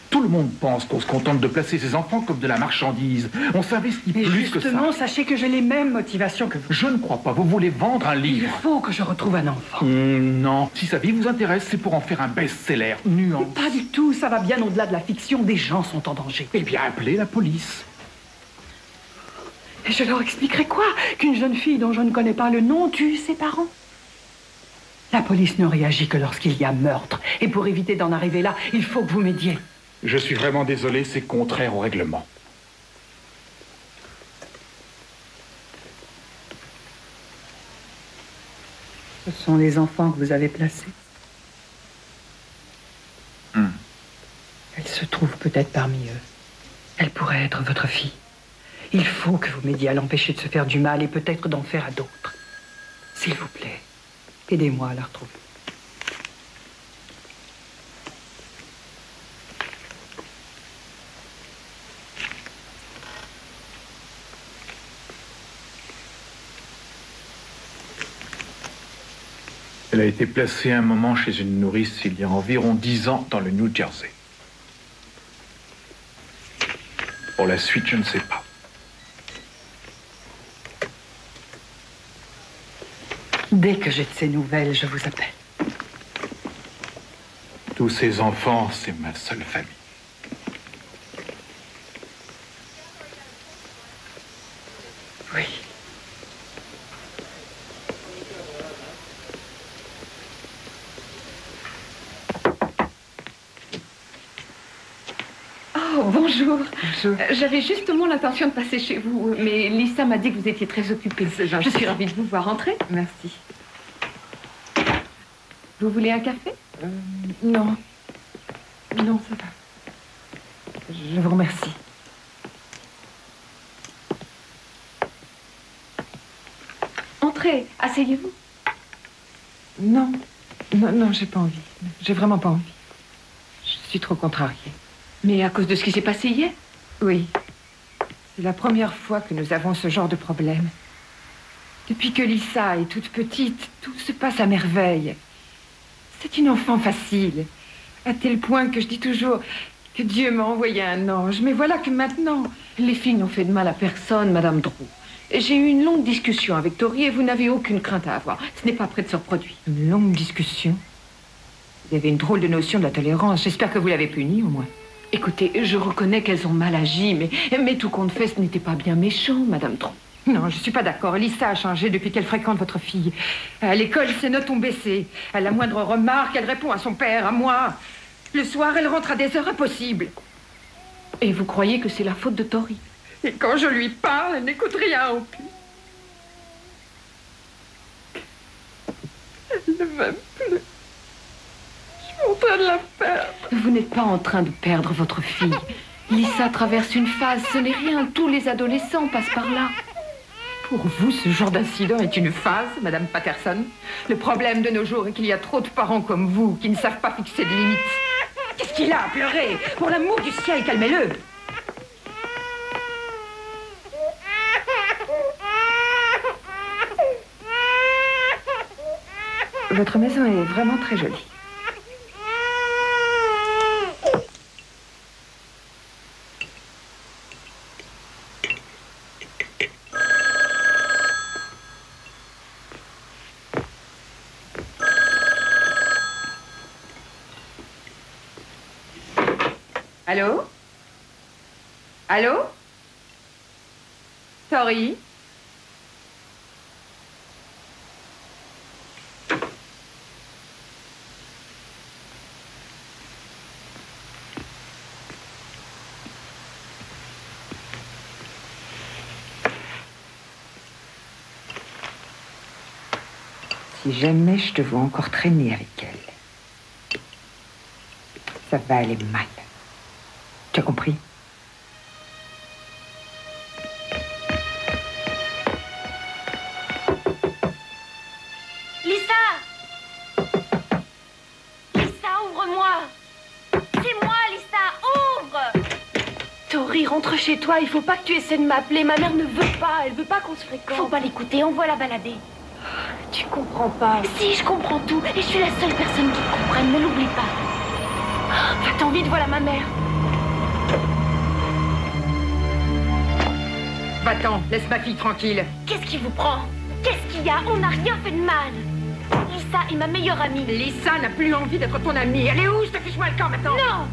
Tout le monde pense qu'on se contente de placer ses enfants comme de la marchandise. On s'investit plus que ça. Justement, sachez que j'ai les mêmes motivations que vous. Je ne crois pas. Vous voulez vendre un livre. Il faut que je retrouve un enfant. Non. Si sa vie vous intéresse, c'est pour en faire un best-seller. Nuance. Pas du tout. Ça va bien au-delà de la fiction. Des gens sont en danger. Eh bien, appelez la police. Et je leur expliquerai quoi? Qu'une jeune fille dont je ne connais pas le nom tue ses parents? La police ne réagit que lorsqu'il y a meurtre. Et pour éviter d'en arriver là, il faut que vous m'aidiez. Je suis vraiment désolé, c'est contraire au règlement. Ce sont les enfants que vous avez placés. Elle se trouve peut-être parmi eux. Elle pourrait être votre fille. Il faut que vous m'aidiez à l'empêcher de se faire du mal et peut-être d'en faire à d'autres. S'il vous plaît, aidez-moi à la retrouver. Elle a été placée un moment chez une nourrice il y a environ 10 ans dans le New Jersey. Pour la suite, je ne sais pas. Dès que j'ai de ces nouvelles, je vous appelle. Tous ces enfants, c'est ma seule famille. Oui. Oh, bonjour. J'avais justement l'intention de passer chez vous, mais Lisa m'a dit que vous étiez très occupée. Je suis ravie de vous voir entrer. Merci. Vous voulez un café? Non. Non, ça va. Je vous remercie. Entrez, asseyez-vous. Non. Non, j'ai pas envie. J'ai vraiment pas envie. Je suis trop contrariée. Mais à cause de ce qui s'est passé hier? Oui. C'est la première fois que nous avons ce genre de problème. Depuis que Lisa est toute petite, tout se passe à merveille. C'est une enfant facile, à tel point que je dis toujours que Dieu m'a envoyé un ange. Mais voilà que maintenant... Les filles n'ont fait de mal à personne, Madame Drew. J'ai eu une longue discussion avec Tori et vous n'avez aucune crainte à avoir. Ce n'est pas près de se reproduire. Une longue discussion? Vous avez une drôle de notion de la tolérance. J'espère que vous l'avez punie, au moins. Écoutez, je reconnais qu'elles ont mal agi, mais tout compte fait, ce n'était pas bien méchant, Madame Drew. Non, je suis pas d'accord. Lisa a changé depuis qu'elle fréquente votre fille. À l'école, ses notes ont baissé. À la moindre remarque, elle répond à son père, à moi. Le soir, elle rentre à des heures impossibles. Et vous croyez que c'est la faute de Tori? Et quand je lui parle, elle n'écoute rien au plus. Elle ne m'aime plus. Je suis en train de la perdre. Vous n'êtes pas en train de perdre votre fille. Lisa traverse une phase, ce n'est rien. Tous les adolescents passent par là. Pour vous, ce genre d'incident est une phase, Madame Patterson. Le problème de nos jours est qu'il y a trop de parents comme vous qui ne savent pas fixer de limites. Qu'est-ce qu'il a à pleurer? Pour l'amour du ciel, calmez-le. Votre maison est vraiment très jolie. Allô? Allô? Tori? Si jamais je te vois encore traîner avec elle, ça va aller mal. Tu as compris? Lisa! Lisa, ouvre-moi! C'est moi, Lisa! Ouvre! Laurie, rentre chez toi. Il faut pas que tu essaies de m'appeler. Ma mère ne veut pas. Elle veut pas qu'on se fréquente. Faut pas l'écouter, on va la balader. Tu comprends pas. Si, je comprends tout. Et je suis la seule personne qui te comprenne, ne l'oublie pas. Va-t'en vite, voilà ma mère. Va-t'en, laisse ma fille tranquille. Qu'est-ce qui vous prend? Qu'est-ce qu'il y a? On n'a rien fait de mal. Lisa est ma meilleure amie. Lisa n'a plus envie d'être ton amie. Elle est où? Je te fiche-moi le camp maintenant. Non!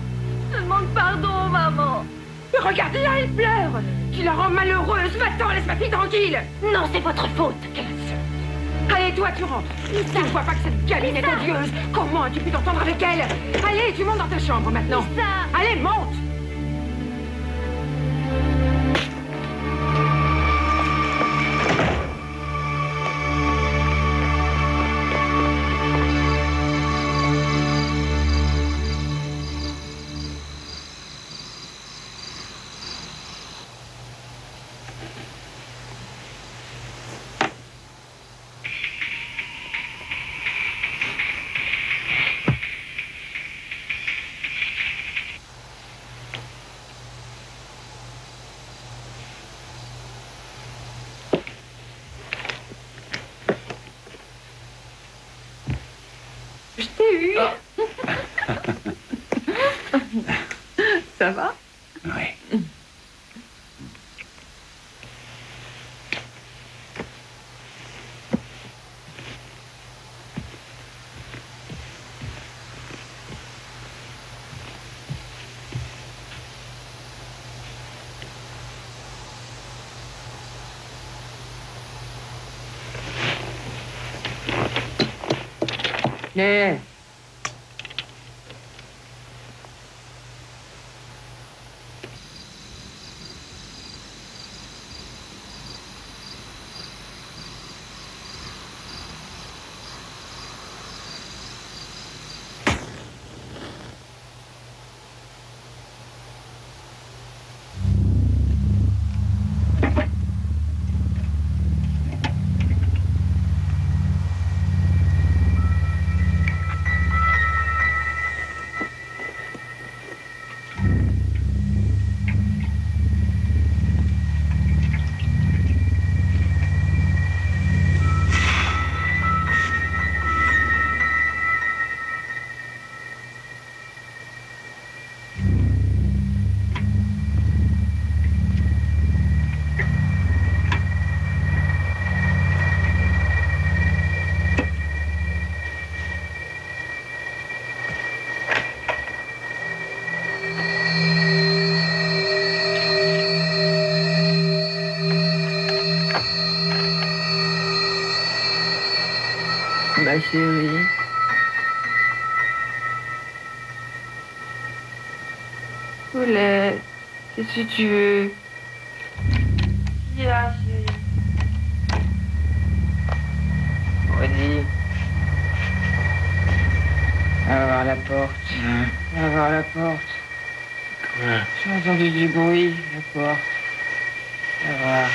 Demande pardon, maman. Mais regarde là, elle pleure. Tu la rends malheureuse. Va-t'en, laisse ma fille tranquille. Non, c'est votre faute. Allez, toi, tu rentres. Tu ne vois pas que cette gamine est odieuse. Comment as-tu pu t'entendre avec elle? Allez, tu montes dans ta chambre maintenant. Lisa. Allez, monte. Je t'ai eu. Ça va? Oui. Yeah. Ma chérie. Paulette, qu'est-ce que tu veux? Viens, chérie. Redis. Va voir la porte. Va voir la porte. Quoi? J'ai entendu du bruit, la porte. Va voir.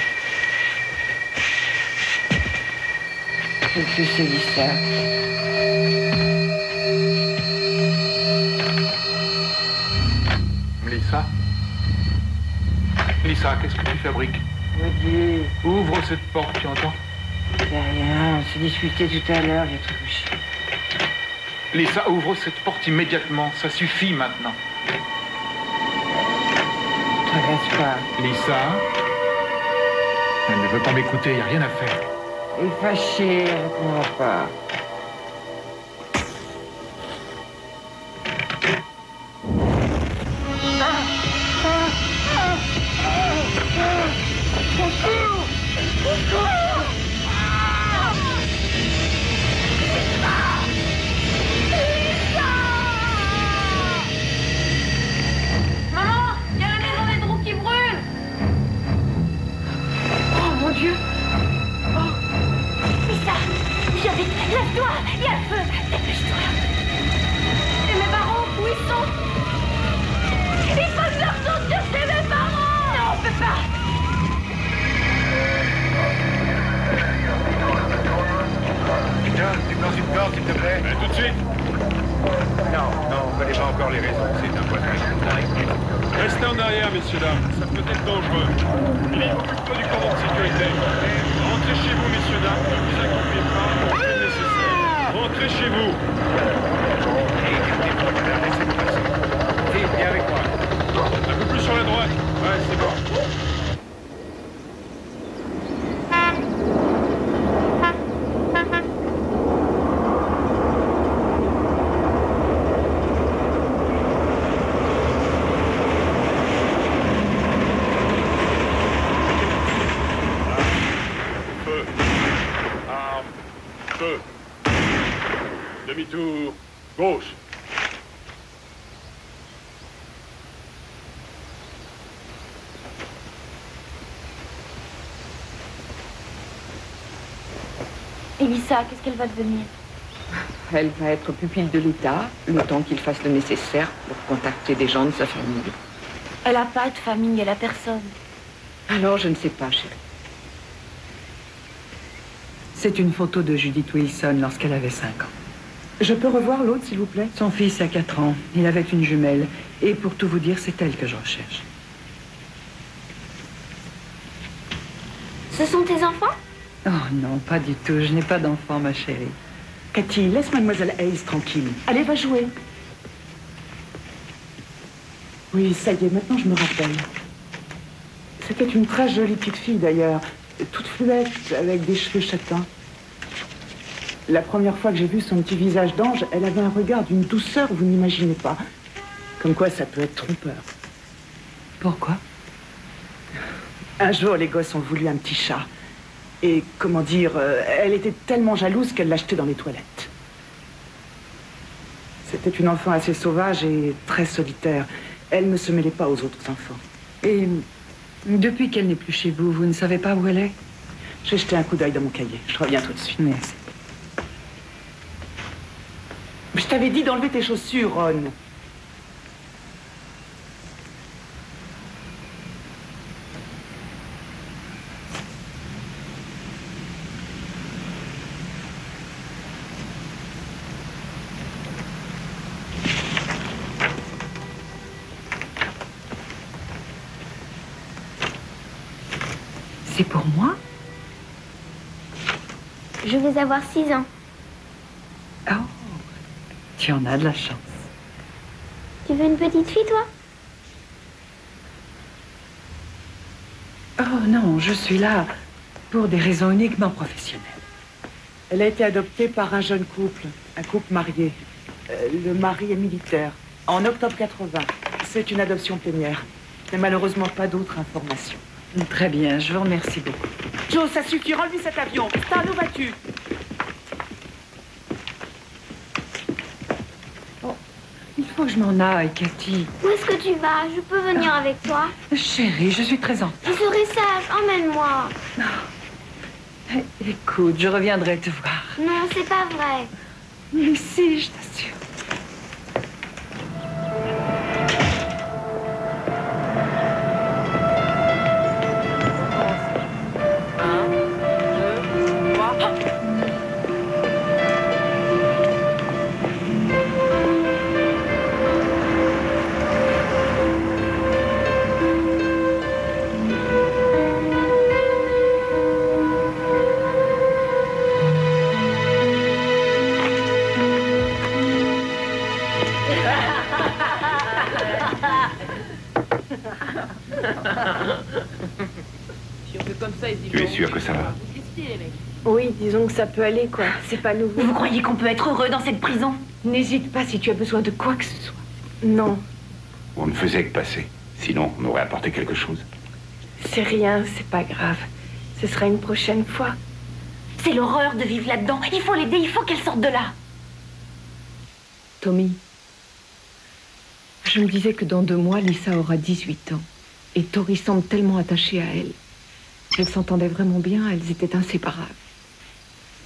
Qu'est-ce que c'est dit ça? Lisa? Lisa, qu'est-ce que tu fabriques? Redis. Ouvre cette porte, tu entends? C'est rien, on s'est disputé tout à l'heure, j'ai tout couché. Lisa, ouvre cette porte immédiatement. Ça suffit maintenant. Ne tracasse pas. Lisa? Elle ne veut pas m'écouter, il n'y a rien à faire. Elle est fâchée, elle ne répondra pas. Maman, il y a la maison des Drous qui brûle. Oh mon Dieu. Lisa, viens vite, lève-toi. Non, on ne connaît pas encore les raisons. C'est un voisin. Restez en arrière, messieurs, dames. Ça peut être dangereux. Il occupe-toi du cordon de sécurité. Rentrez chez vous, messieurs, dames. Ne vous inquiétez pas. Rien de nécessaire. Rentrez chez vous. Laissez-nous passer. Vite, viens avec moi. Un peu plus sur la droite. Ouais, c'est bon. Feu. Demi-tour. Gauche. Elissa, qu'est-ce qu'elle va devenir? Elle va être pupille de l'État, le temps qu'il fasse le nécessaire pour contacter des gens de sa famille. Elle n'a pas de famille, elle a personne. Alors, je ne sais pas, chérie. C'est une photo de Judith Wilson lorsqu'elle avait 5 ans. Je peux revoir l'autre, s'il vous plaît? Son fils a 4 ans. Il avait une jumelle. Et pour tout vous dire, c'est elle que je recherche. Ce sont tes enfants? Oh non, pas du tout. Je n'ai pas d'enfant, ma chérie. Cathy, laisse mademoiselle Hayes tranquille. Allez, va jouer. Oui, ça y est, maintenant je me rappelle. C'était une très jolie petite fille, d'ailleurs. Toute fluette, avec des cheveux châtains. La première fois que j'ai vu son petit visage d'ange, elle avait un regard d'une douceur, vous n'imaginez pas. Comme quoi, ça peut être trompeur. Pourquoi? Un jour, les gosses ont voulu un petit chat. Et, comment dire, elle était tellement jalouse qu'elle l'achetait dans les toilettes. C'était une enfant assez sauvage et très solitaire. Elle ne se mêlait pas aux autres enfants. Et depuis qu'elle n'est plus chez vous, vous ne savez pas où elle est? J'ai jeté un coup d'œil dans mon cahier. Je reviens tout de suite. Merci. Je t'avais dit d'enlever tes chaussures, Ron. C'est pour moi? Je vais avoir 6 ans. Oh, tu en as de la chance. Tu veux une petite fille, toi? Oh non, je suis là pour des raisons uniquement professionnelles. Elle a été adoptée par un jeune couple, un couple marié. Le mari est militaire, en octobre 80. C'est une adoption plénière. Mais malheureusement pas d'autres informations. Très bien, je vous remercie beaucoup. Joe, ça suffit, rends-lui cet avion. Stan, où vas-tu? Oh, il faut que je m'en aille, Cathy. Où est-ce que tu vas? Je peux venir avec toi? Chérie, je suis très en Je serai sage, emmène-moi. Écoute, je reviendrai te voir. Non, c'est pas vrai. Mais si, je t'assure. Tu es sûr que ça va? Oui, disons que ça peut aller, quoi. C'est pas nouveau. Vous croyez qu'on peut être heureux dans cette prison? N'hésite pas si tu as besoin de quoi que ce soit. Non, On ne faisait que passer. Sinon, on aurait apporté quelque chose. c'est rien, c'est pas grave. Ce sera une prochaine fois. C'est l'horreur de vivre là-dedans. Il faut l'aider, il faut qu'elle sorte de là. Tommy, je me disais que dans 2 mois, Lisa aura 18 ans. Et Tori semble tellement attachée à elle. Elles s'entendaient vraiment bien, elles étaient inséparables.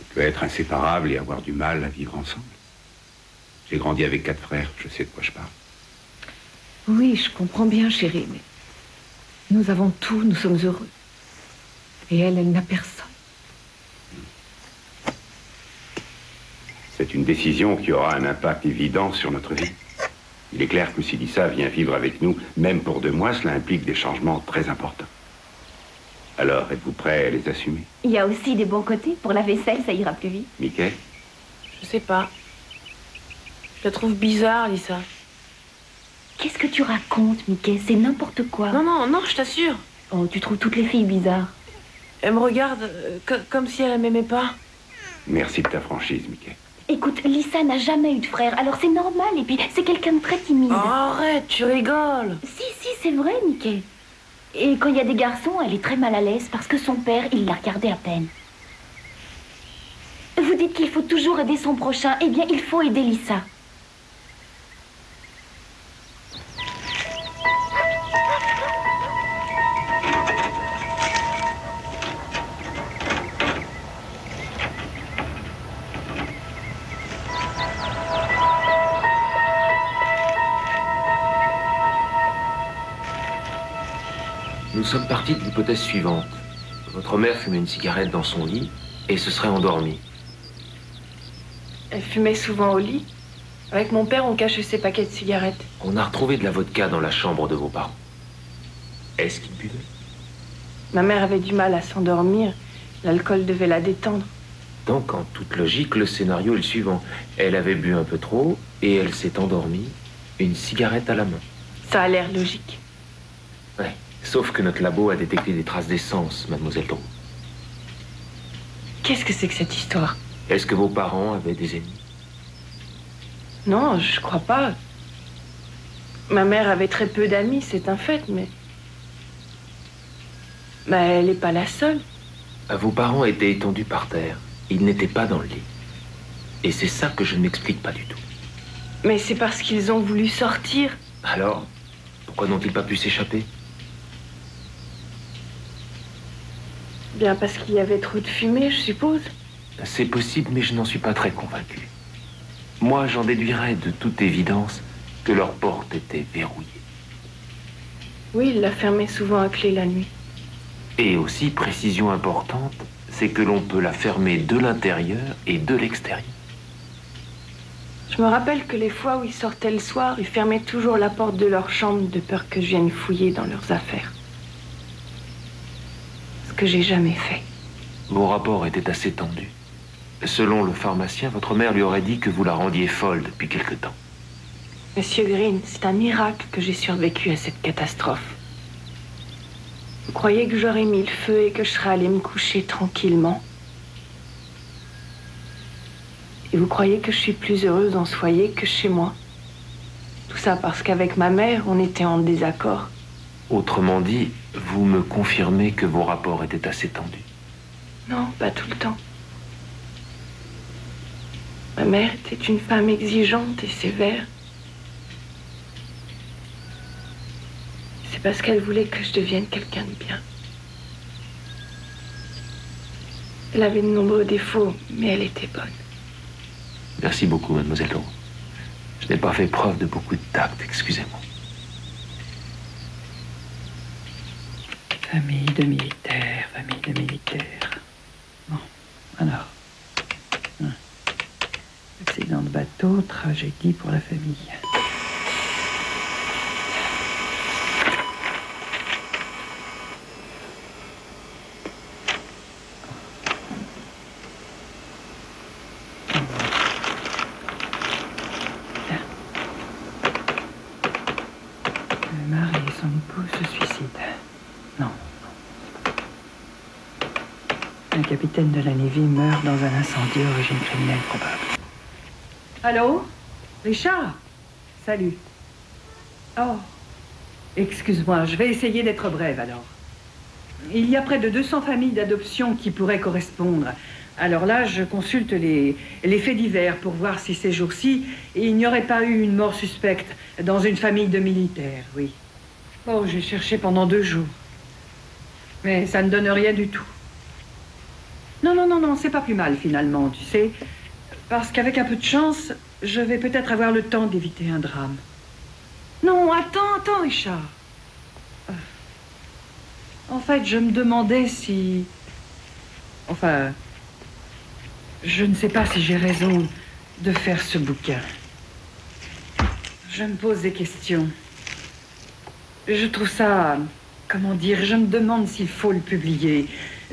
On peut être inséparable et avoir du mal à vivre ensemble. J'ai grandi avec 4 frères, je sais de quoi je parle. Oui, je comprends bien, chérie, mais nous avons tout, nous sommes heureux. Et elle n'a personne. C'est une décision qui aura un impact évident sur notre vie. Il est clair que si Lisa vient vivre avec nous, même pour 2 mois, cela implique des changements très importants. Alors, êtes-vous prêt à les assumer? Il y a aussi des bons côtés. Pour la vaisselle, ça ira plus vite. Mickey? Je sais pas. Je la trouve bizarre, Lisa. Qu'est-ce que tu racontes, Mickey? C'est n'importe quoi. Non, non, non, je t'assure. Oh, tu trouves toutes les filles bizarres. Elle me regarde comme si elle m'aimait pas. Merci de ta franchise, Mickey. Écoute, Lisa n'a jamais eu de frère, alors c'est normal. Et puis, c'est quelqu'un de très timide. Oh, arrête, tu rigoles. Si, c'est vrai, Mickey. Et quand il y a des garçons, elle est très mal à l'aise parce que son père, il la regardait à peine. Vous dites qu'il faut toujours aider son prochain. Eh bien, il faut aider Lisa. Nous sommes partis de l'hypothèse suivante. Votre mère fumait une cigarette dans son lit et se serait endormie. Elle fumait souvent au lit. Avec mon père, on cachait ses paquets de cigarettes. On a retrouvé de la vodka dans la chambre de vos parents. Est-ce qu'ils buvaient? Ma mère avait du mal à s'endormir. L'alcool devait la détendre. Donc, en toute logique, le scénario est le suivant. Elle avait bu un peu trop et elle s'est endormie, une cigarette à la main. Ça a l'air logique. Ouais. Sauf que notre labo a détecté des traces d'essence, mademoiselle Drew. Qu'est-ce que c'est que cette histoire? Est-ce que vos parents avaient des ennemis? Non, je crois pas. Ma mère avait très peu d'amis, c'est un fait, mais elle n'est pas la seule. Vos parents étaient étendus par terre. Ils n'étaient pas dans le lit. Et c'est ça que je ne m'explique pas du tout. Mais c'est parce qu'ils ont voulu sortir. Alors, pourquoi n'ont-ils pas pu s'échapper? Bien parce qu'il y avait trop de fumée, je suppose. C'est possible, mais je n'en suis pas très convaincu. Moi, j'en déduirais de toute évidence que leur porte était verrouillée. Oui, il la fermait souvent à clé la nuit. Et aussi, précision importante, c'est que l'on peut la fermer de l'intérieur et de l'extérieur. Je me rappelle que les fois où ils sortaient le soir, ils fermaient toujours la porte de leur chambre de peur que je vienne fouiller dans leurs affaires. Ce que j'ai jamais fait. Vos rapports étaient assez tendus. Selon le pharmacien, votre mère lui aurait dit que vous la rendiez folle depuis quelque temps. Monsieur Green, c'est un miracle que j'ai survécu à cette catastrophe. Vous croyez que j'aurais mis le feu et que je serais allée me coucher tranquillement? Et vous croyez que je suis plus heureuse dans ce foyer que chez moi? Tout ça parce qu'avec ma mère, on était en désaccord. Autrement dit, vous me confirmez que vos rapports étaient assez tendus. Non, pas tout le temps. Ma mère était une femme exigeante et sévère. C'est parce qu'elle voulait que je devienne quelqu'un de bien. Elle avait de nombreux défauts, mais elle était bonne. Merci beaucoup, mademoiselle Drew. Je n'ai pas fait preuve de beaucoup de tact, excusez-moi. Famille de militaires, famille de militaires. Bon, alors. Accident de bateau, tragédie pour la famille. Le mari et son épouse se suicident. Non. Un capitaine de la Navy meurt dans un incendie, origine criminelle probable. Allô? Richard? Salut. Oh. Excuse-moi, je vais essayer d'être brève alors. Il y a près de 200 familles d'adoption qui pourraient correspondre. Alors là, je consulte les faits divers pour voir si ces jours-ci, il n'y aurait pas eu une mort suspecte dans une famille de militaires, oui. Oh, j'ai cherché pendant 2 jours. Mais ça ne donne rien du tout. Non, c'est pas plus mal finalement, tu sais. Parce qu'avec un peu de chance, je vais peut-être avoir le temps d'éviter un drame. Non, attends, Richard. En fait, je me demandais si... Enfin, je ne sais pas si j'ai raison de faire ce bouquin. Je me pose des questions. Je trouve ça... Comment dire? Je me demande s'il faut le publier.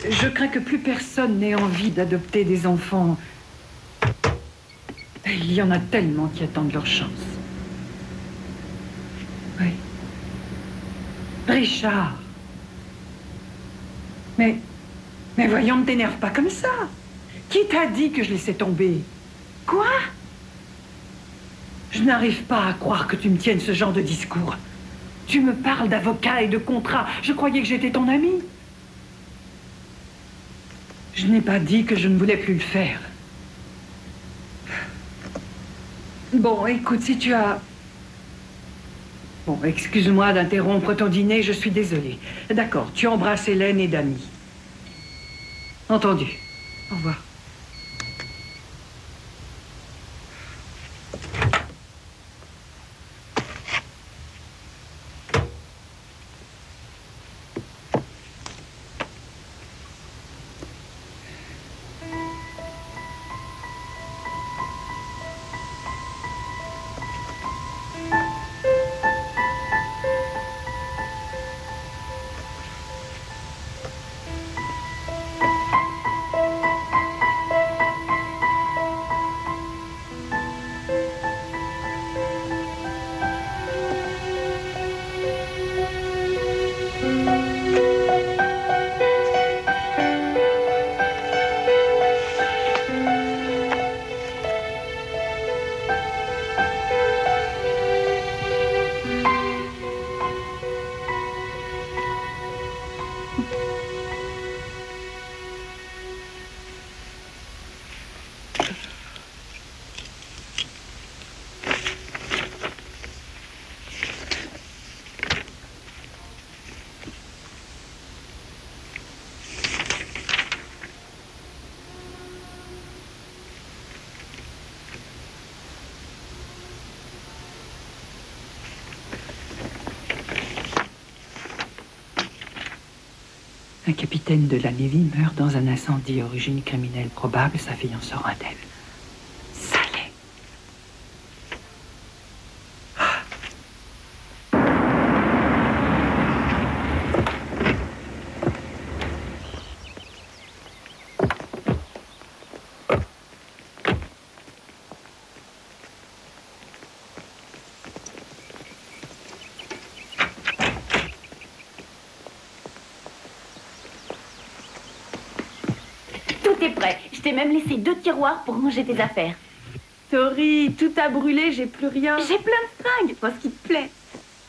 Je crains que plus personne n'ait envie d'adopter des enfants. Il y en a tellement qui attendent leur chance. Oui. Richard. Mais voyons, ne t'énerve pas comme ça. Qui t'a dit que je laissais tomber? Quoi? Je n'arrive pas à croire que tu me tiennes ce genre de discours. Tu me parles d'avocat et de contrat. Je croyais que j'étais ton ami. Je n'ai pas dit que je ne voulais plus le faire. Bon, écoute, si tu as... Bon, excuse-moi d'interrompre ton dîner, je suis désolée. D'accord, tu embrasses Hélène et Dany. Entendu. Au revoir. Un capitaine de la Navy meurt dans un incendie, origine criminelle probable, sa fille en sort indemne. Ça y est. Tout est prêt. Je t'ai même laissé 2 tiroirs pour ranger tes affaires. Tori, tout a brûlé, j'ai plus rien. J'ai plein de fringues. Moi, ce qui te plaît.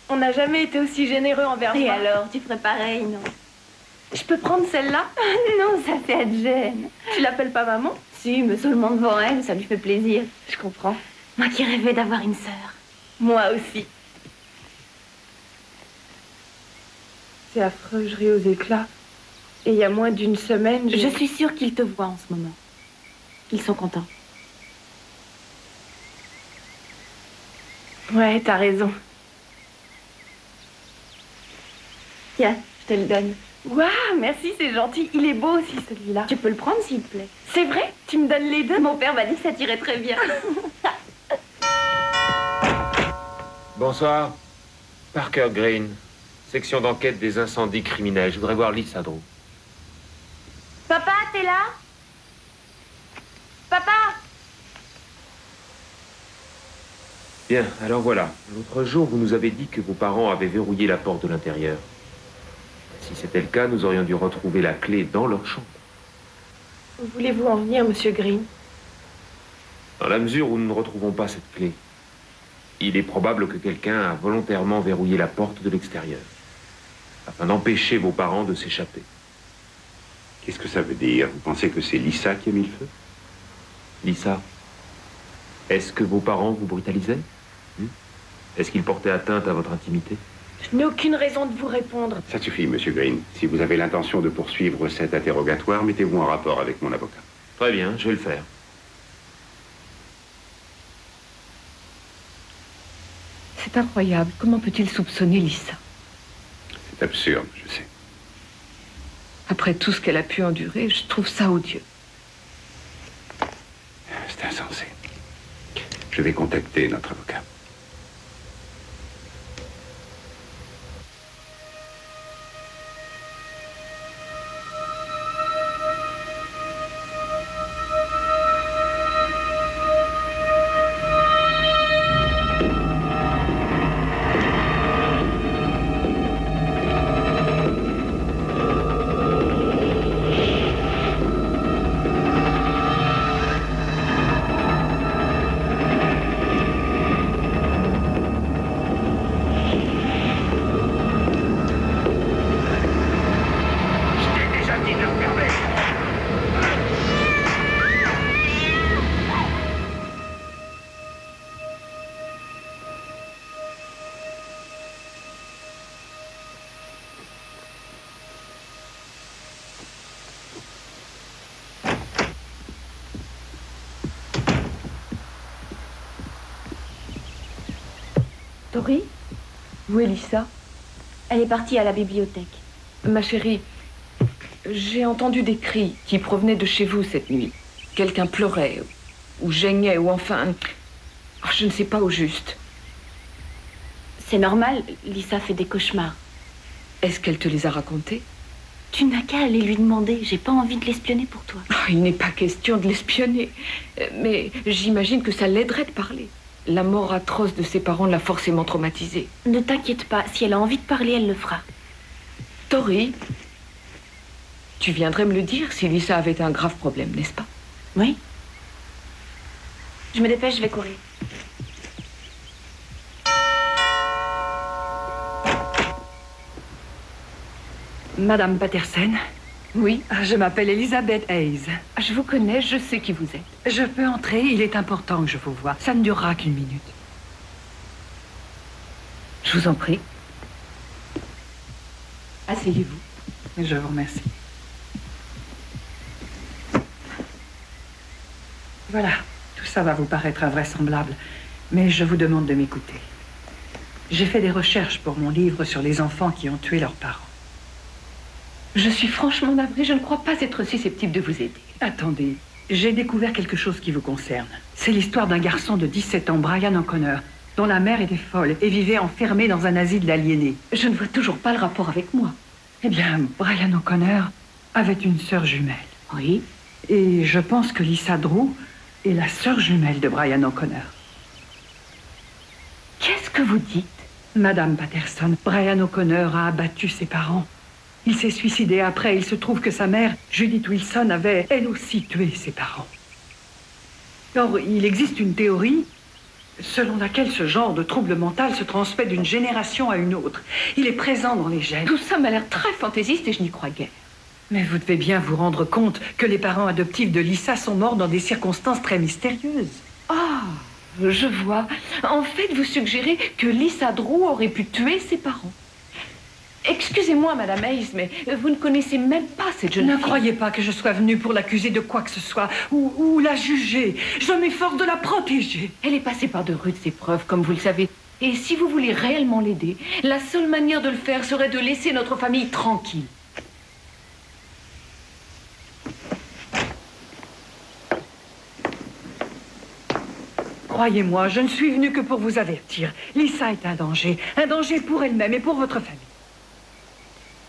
On n'a jamais été aussi généreux envers moi. Et alors, tu ferais pareil, non? Je peux prendre celle-là? Non, ça fait être gêne. Tu l'appelles pas maman? Si, mais seulement devant elle, ça lui fait plaisir. Je comprends. Moi qui rêvais d'avoir une sœur. Moi aussi. C'est affreux, je ris aux éclats. Et il y a moins d'une semaine, Je suis sûre qu'ils te voient en ce moment. Ils sont contents. Ouais, t'as raison. Tiens, je te le donne. Waouh, merci, c'est gentil. Il est beau aussi, celui-là. Tu peux le prendre s'il te plaît. C'est vrai? Tu me donnes les deux? Mon père m'a dit que ça t'irait très bien. Bonsoir. Parker Green, section d'enquête des incendies criminels. Je voudrais voir Lisa Drew. Papa, t'es là? Papa! Bien, alors voilà. L'autre jour, vous nous avez dit que vos parents avaient verrouillé la porte de l'intérieur. Si c'était le cas, nous aurions dû retrouver la clé dans leur chambre. Où voulez-vous en venir, monsieur Green? Dans la mesure où nous ne retrouvons pas cette clé, il est probable que quelqu'un a volontairement verrouillé la porte de l'extérieur, afin d'empêcher vos parents de s'échapper. Qu'est-ce que ça veut dire? Vous pensez que c'est Lisa qui a mis le feu? Lisa, est-ce que vos parents vous brutalisaient? Est-ce qu'ils portaient atteinte à votre intimité? Je n'ai aucune raison de vous répondre. Ça suffit, monsieur Green. Si vous avez l'intention de poursuivre cet interrogatoire, mettez-vous en rapport avec mon avocat. Très bien, je vais le faire. C'est incroyable. Comment peut-il soupçonner Lisa? C'est absurde, je sais. Après tout ce qu'elle a pu endurer, je trouve ça odieux. C'est insensé. Je vais contacter notre avocat. Tori, où est Lisa? Elle est partie à la bibliothèque. Ma chérie, j'ai entendu des cris qui provenaient de chez vous cette nuit. Quelqu'un pleurait, ou geignait, ou enfin... Oh, je ne sais pas au juste. C'est normal, Lisa fait des cauchemars. Est-ce qu'elle te les a racontés? Tu n'as qu'à aller lui demander, j'ai pas envie de l'espionner pour toi. Oh, il n'est pas question de l'espionner. Mais j'imagine que ça l'aiderait de parler. La mort atroce de ses parents l'a forcément traumatisée. Ne t'inquiète pas, si elle a envie de parler, elle le fera. Tori, tu viendrais me le dire si Lisa avait un grave problème, n'est-ce pas? Oui. Je me dépêche, je vais courir. Madame Patterson? Oui. Je m'appelle Elizabeth Hayes. Je vous connais, je sais qui vous êtes. Je peux entrer, il est important que je vous voie. Ça ne durera qu'une minute. Je vous en prie. Asseyez-vous. Je vous remercie. Voilà, tout ça va vous paraître invraisemblable, mais je vous demande de m'écouter. J'ai fait des recherches pour mon livre sur les enfants qui ont tué leurs parents. Je suis franchement navrée, je ne crois pas être susceptible de vous aider. Attendez, j'ai découvert quelque chose qui vous concerne. C'est l'histoire d'un garçon de 17 ans, Brian O'Connor, dont la mère était folle et vivait enfermée dans un asile d'aliénés. Je ne vois toujours pas le rapport avec moi. Eh bien, Brian O'Connor avait une sœur jumelle. Oui. Et je pense que Lisa Drew est la sœur jumelle de Brian O'Connor. Qu'est-ce que vous dites? Madame Patterson, Brian O'Connor a abattu ses parents. Il s'est suicidé après. Il se trouve que sa mère, Judith Wilson, avait elle aussi tué ses parents. Or, il existe une théorie selon laquelle ce genre de trouble mental se transmet d'une génération à une autre. Il est présent dans les gènes. Tout ça m'a l'air très fantaisiste et je n'y crois guère. Mais vous devez bien vous rendre compte que les parents adoptifs de Lisa sont morts dans des circonstances très mystérieuses. Ah, je vois. En fait, vous suggérez que Lisa Drew aurait pu tuer ses parents. Excusez-moi, Madame Hayes, mais vous ne connaissez même pas cette jeune fille. Ne croyez pas que je sois venue pour l'accuser de quoi que ce soit, ou la juger. Je m'efforce de la protéger. Elle est passée par de rudes épreuves, comme vous le savez. Et si vous voulez réellement l'aider, la seule manière de le faire serait de laisser notre famille tranquille. Croyez-moi, je ne suis venue que pour vous avertir. Lisa est un danger pour elle-même et pour votre famille.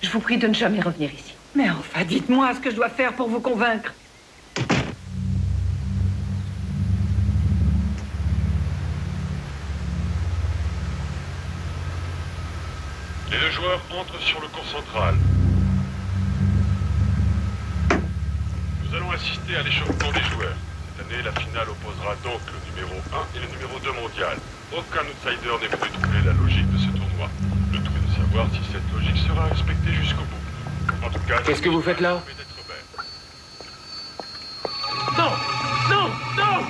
Je vous prie de ne jamais revenir ici. Mais enfin, dites-moi ce que je dois faire pour vous convaincre. Les deux joueurs entrent sur le court central. Nous allons assister à l'échauffement des joueurs. Cette année, la finale opposera donc le numéro 1 et le numéro 2 mondial. Aucun outsider n'est venu troubler la logique de ce tournoi. Le tout est de savoir si cette logique sera respectée jusqu'au bout. En tout cas... Qu'est-ce que vous faites là? Non! Non! Non!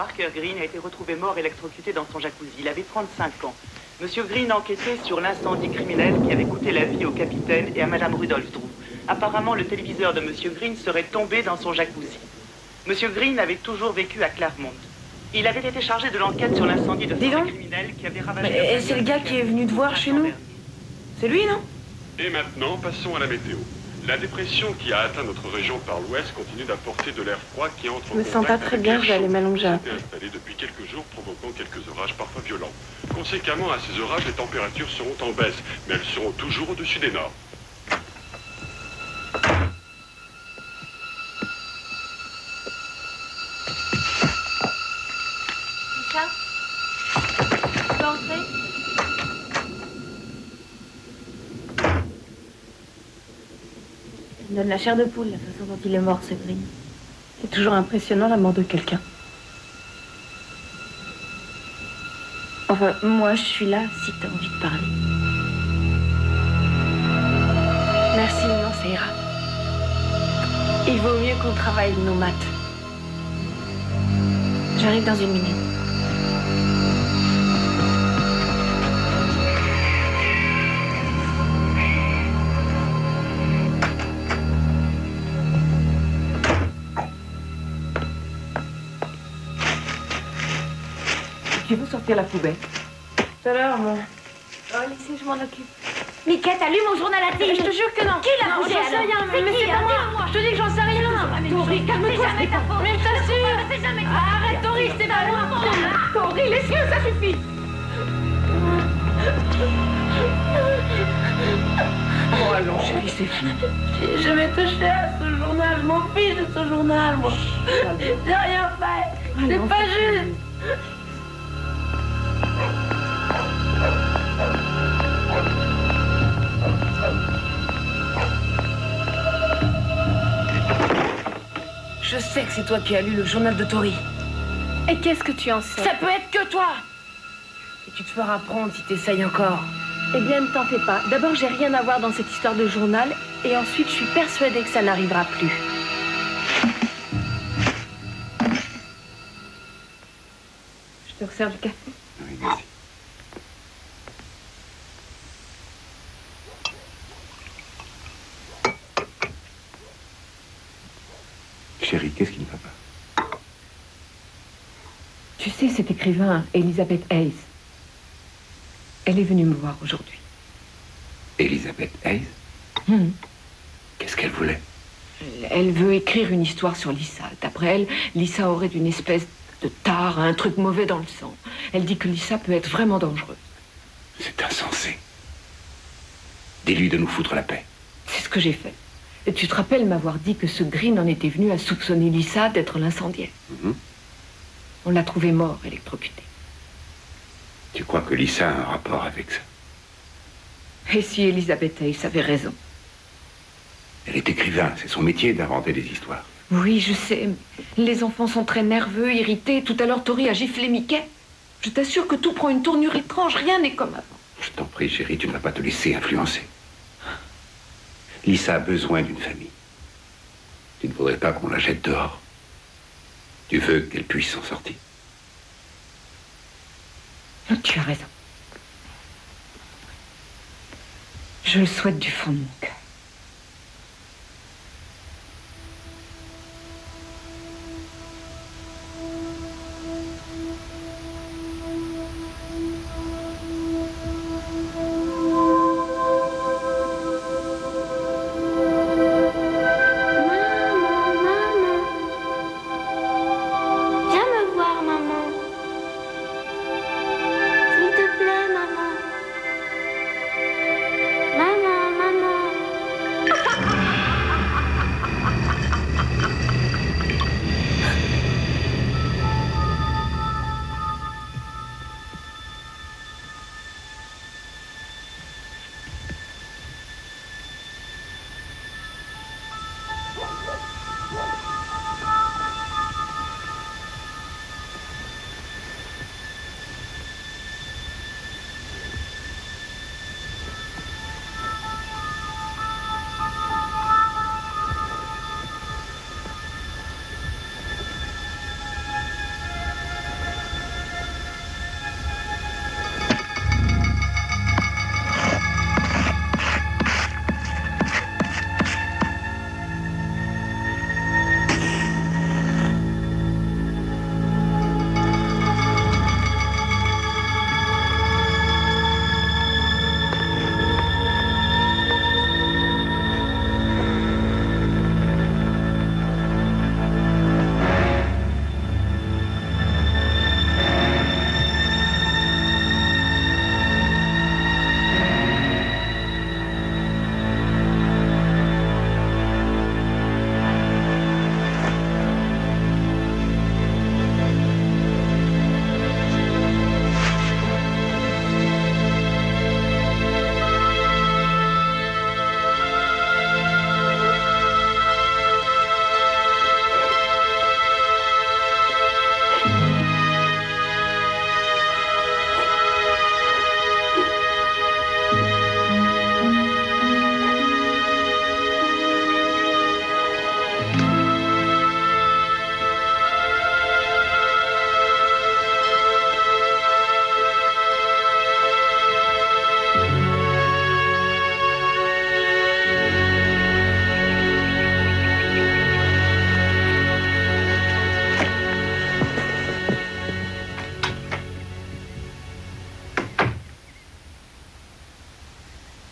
Parker Green a été retrouvé mort électrocuté dans son jacuzzi. Il avait 35 ans. Monsieur Green enquêtait sur l'incendie criminel qui avait coûté la vie au capitaine et à Madame Rudolph Drew. Apparemment, le téléviseur de Monsieur Green serait tombé dans son jacuzzi. Monsieur Green avait toujours vécu à Claremont. Il avait été chargé de l'enquête sur l'incendie de forêt criminel qui avait ravagé... Et c'est le gars qui est venu te voir chez nous? C'est lui, non? Et maintenant, passons à la météo. La dépression qui a atteint notre région par l'ouest continue d'apporter de l'air froid qui entre en Je me sens pas très bien, je vais aller m'allonger un peu. Installé depuis quelques jours, provoquant quelques orages parfois violents. Conséquemment, à ces orages, les températures seront en baisse, mais elles seront toujours au-dessus des normes. Richard, tu peux entrer? Il me donne la chair de poule, la façon dont il est mort, ce Green. C'est toujours impressionnant, la mort de quelqu'un. Enfin, moi, je suis là si t'as envie de parler. Merci, non, ça ira. Il vaut mieux qu'on travaille nos maths. J'arrive dans une minute. Tu veux sortir la poubelle? Tout à l'heure, moi. Oh, laissez, je m'en occupe. Miquette, allume mon journal à télé. Je te jure que non. Qui l'a bougé? J'en sais rien, mais c'est pas moi. Je te dis que j'en sais rien. Tori, calme-toi. Mais je t'assure. Arrête, Tori, c'est pas moi. Tori, laisse-le, ça suffit. Oh, allons, chérie, c'est fini. J'ai jamais touché à ce journal. Je m'en fiche de ce journal, moi. J'ai rien fait. C'est pas juste. Je sais que c'est toi qui as lu le journal de Tori. Et qu'est-ce que tu en sais? Ça peut être que toi. Et tu te feras prendre si t'essayes encore. Eh bien, ne t'en fais pas. D'abord, j'ai rien à voir dans cette histoire de journal. Et ensuite, je suis persuadée que ça n'arrivera plus. Je te resserre du café. Oui, merci. Chérie, qu'est-ce qui ne va pas? Tu sais, cet écrivain, Elizabeth Hayes, elle est venue me voir aujourd'hui. Elizabeth Hayes? Qu'est-ce qu'elle voulait? Elle veut écrire une histoire sur Lisa. D'après elle, Lisa aurait d'une espèce de tare, un truc mauvais dans le sang. Elle dit que Lisa peut être vraiment dangereuse. C'est insensé. Dis-lui de nous foutre la paix. C'est ce que j'ai fait. Et tu te rappelles m'avoir dit que ce Green en était venu à soupçonner Lisa d'être l'incendiaire. On l'a trouvé mort, électrocuté. Tu crois que Lisa a un rapport avec ça? Et si Elizabeth Hayes avait raison? Elle est écrivain, c'est son métier d'inventer des histoires. Oui, je sais. Mais les enfants sont très nerveux, irrités. Tout à l'heure, Tori a giflé Mickey. Je t'assure que tout prend une tournure étrange. Rien n'est comme avant. Je t'en prie, chérie, tu ne vas pas te laisser influencer. Lisa a besoin d'une famille. Tu ne voudrais pas qu'on la jette dehors. Tu veux qu'elle puisse s'en sortir. Tu as raison. Je le souhaite du fond de mon cœur.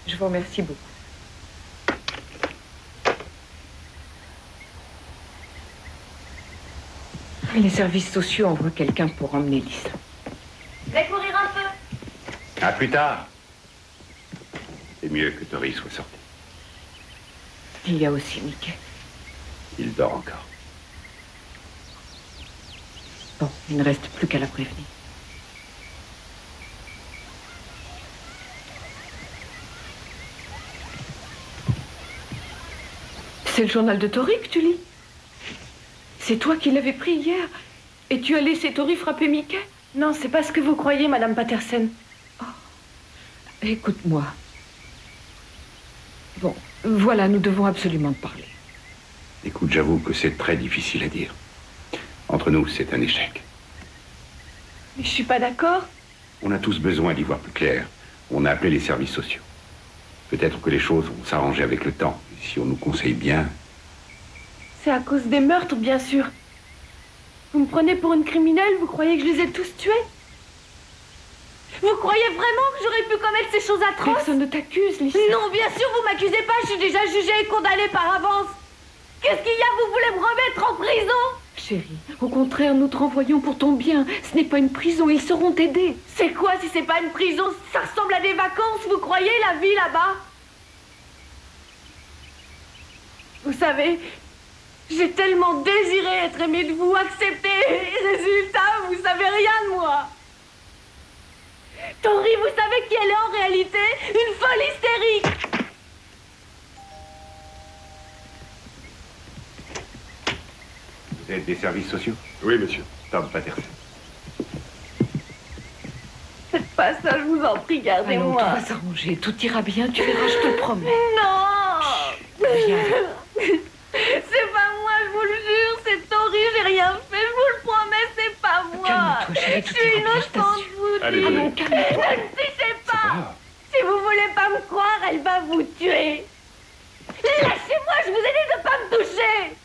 Je vous remercie beaucoup. Les services sociaux envoient quelqu'un pour emmener Lisa. Je vais courir un peu. À plus tard. C'est mieux que Tori soit sorti. Il y a aussi Mickey. Il dort encore. Bon, il ne reste plus qu'à la prévenir. C'est le journal de Tori que tu lis? C'est toi qui l'avais pris hier. Et tu as laissé Tori frapper Mickey? Non, c'est pas ce que vous croyez, Madame Patterson. Oh. Écoute-moi. Bon, voilà, nous devons absolument te parler. Écoute, j'avoue que c'est très difficile à dire. Entre nous, c'est un échec. Mais je suis pas d'accord. On a tous besoin d'y voir plus clair. On a appelé les services sociaux. Peut-être que les choses vont s'arranger avec le temps. Et si on nous conseille bien... C'est à cause des meurtres, bien sûr. Vous me prenez pour une criminelle? Vous croyez que je les ai tous tués? Vous croyez vraiment que j'aurais pu commettre ces choses atroces? Personne ne t'accuse, Lisa. Non, bien sûr, vous m'accusez pas. Je suis déjà jugée et condamnée par avance. Qu'est-ce qu'il y a? Vous voulez me remettre en prison? Chérie, au contraire, nous te renvoyons pour ton bien. Ce n'est pas une prison, ils seront aidés. C'est quoi si c'est pas une prison? Ça ressemble à des vacances, vous croyez, la vie là-bas? Vous savez, j'ai tellement désiré être aimée de vous, accepter. Résultat, vous savez rien de moi. Tori, vous savez qui elle est en réalité? Une folle hystérique. Vous êtes des services sociaux? Oui, monsieur. Tom Patterson. Faites pas ça, je vous en prie, Allons, gardez-moi. tout va s'arranger, tout ira bien, tu verras, je te le promets. Non. Viens. C'est pas moi, je vous le jure, c'est Tori, j'ai rien fait, je vous le promets, c'est pas moi. Calme-toi, chérie, tout je suis ira bien, je innocente, t'assure. je vous Allez, dis. venez. Allons, calme-toi. Ne me touchez pas. Si vous voulez pas me croire, elle va vous tuer. Lâchez-moi, je vous ai dit de pas me toucher.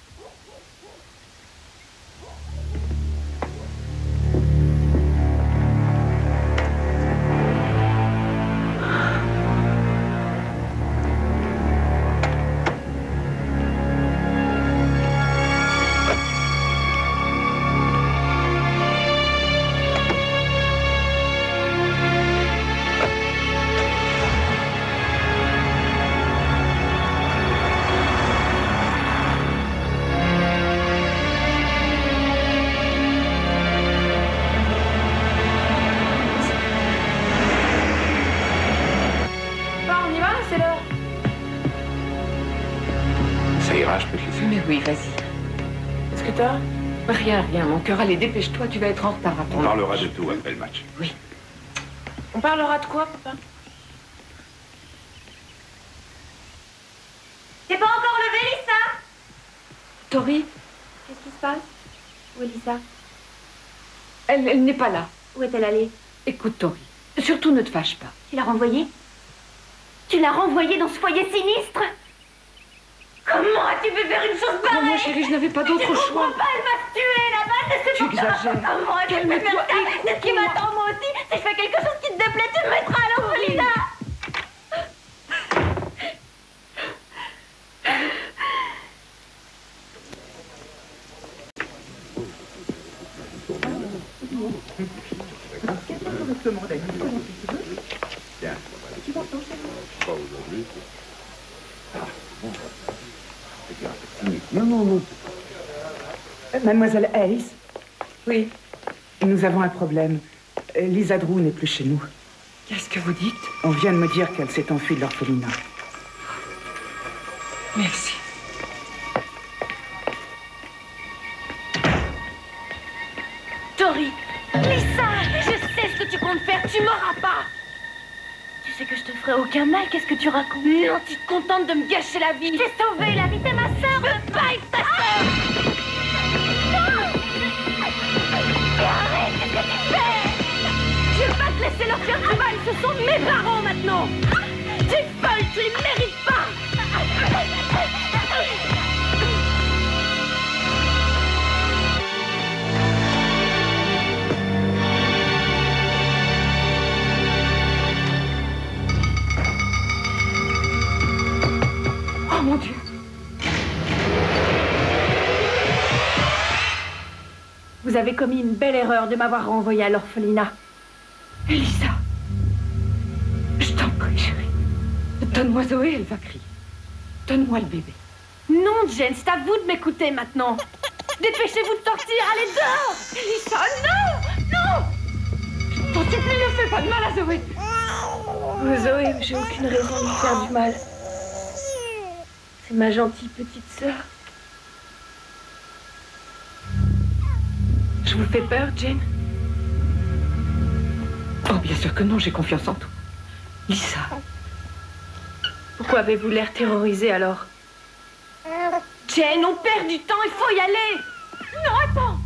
Bah, on y va, c'est l'heure. Ça ira, je peux te laisser. Mais oui, vas-y. Qu'est-ce que t'as? Rien, mon cœur. Allez, dépêche-toi, tu vas être en retard à ton On parlera de tout après le match. Oui. On parlera de quoi, papa? T'es pas encore levée, Lisa? Tori, Qu'est-ce qui se passe? Où est Lisa? elle n'est pas là. Où est-elle allée? Écoute, Tori, surtout ne te fâche pas. Tu l'as renvoyée? Tu l'as renvoyée dans ce foyer sinistre? Comment as-tu pu faire une chose pareille? Moi, chérie, je n'avais pas d'autre Je choix. comprends pas, elle m'a tuée là-bas, c'est Tu exagères. Comment as-tu pu Calme-toi, faire ça? C'est ce qui écoute-moi. m'attend moi aussi. Si je fais quelque chose qui te déplaît, tu me mettras à l'orphelinat. Pas aujourd'hui. Non. Mademoiselle Hayes? Oui. Nous avons un problème. Lisa Drew n'est plus chez nous. Qu'est-ce que vous dites? On vient de me dire qu'elle s'est enfuie de l'orphelinat. Merci. Tori, Lisa, je sais ce que tu comptes faire, tu m'auras pas. Tu sais que je te ferai aucun mal, qu'est-ce que tu racontes? Non, tu te contentes de me gâcher la vie. J'ai sauvé la vie, c'est ma sœur. Je veux pas être ta sœur. Mais arrête, qu'est-ce que tu fais? Je vais pas te laisser leur faire du mal, ce sont mes parents maintenant. Tu es folle, tu les mérites pas. Vous avez commis une belle erreur de m'avoir renvoyée à l'orphelinat. Elisa, je t'en prie, chérie. Donne-moi Zoé, elle va crier. Donne-moi le bébé. Non, Jane, c'est à vous de m'écouter maintenant. Dépêchez-vous de sortir, allez dehors. Elisa, non, non. Je t'en supplie, ne fais pas de mal à Zoé. Oh, Zoé, j'ai aucune raison de lui faire du mal. C'est ma gentille petite sœur. Je vous fais peur, Jane? Oh, bien sûr que non, j'ai confiance en toi. Lisa, pourquoi avez-vous l'air terrorisée alors? Jane, on perd du temps, il faut y aller. Non, attends.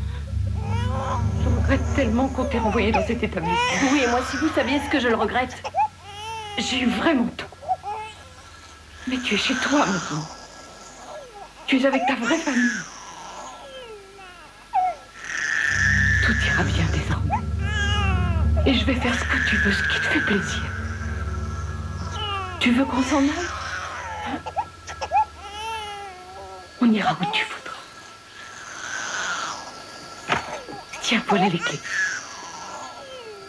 Je regrette tellement qu'on t'ait renvoyée dans cet établissement. Oui, et moi, si vous saviez ce que je le regrette. J'ai eu vraiment tort. Mais tu es chez toi maintenant. Tu es avec ta vraie famille. Tout ira bien désormais. Et je vais faire ce que tu veux, ce qui te fait plaisir. Tu veux qu'on s'en aille? On ira où tu voudras. Tiens, voilà les clés.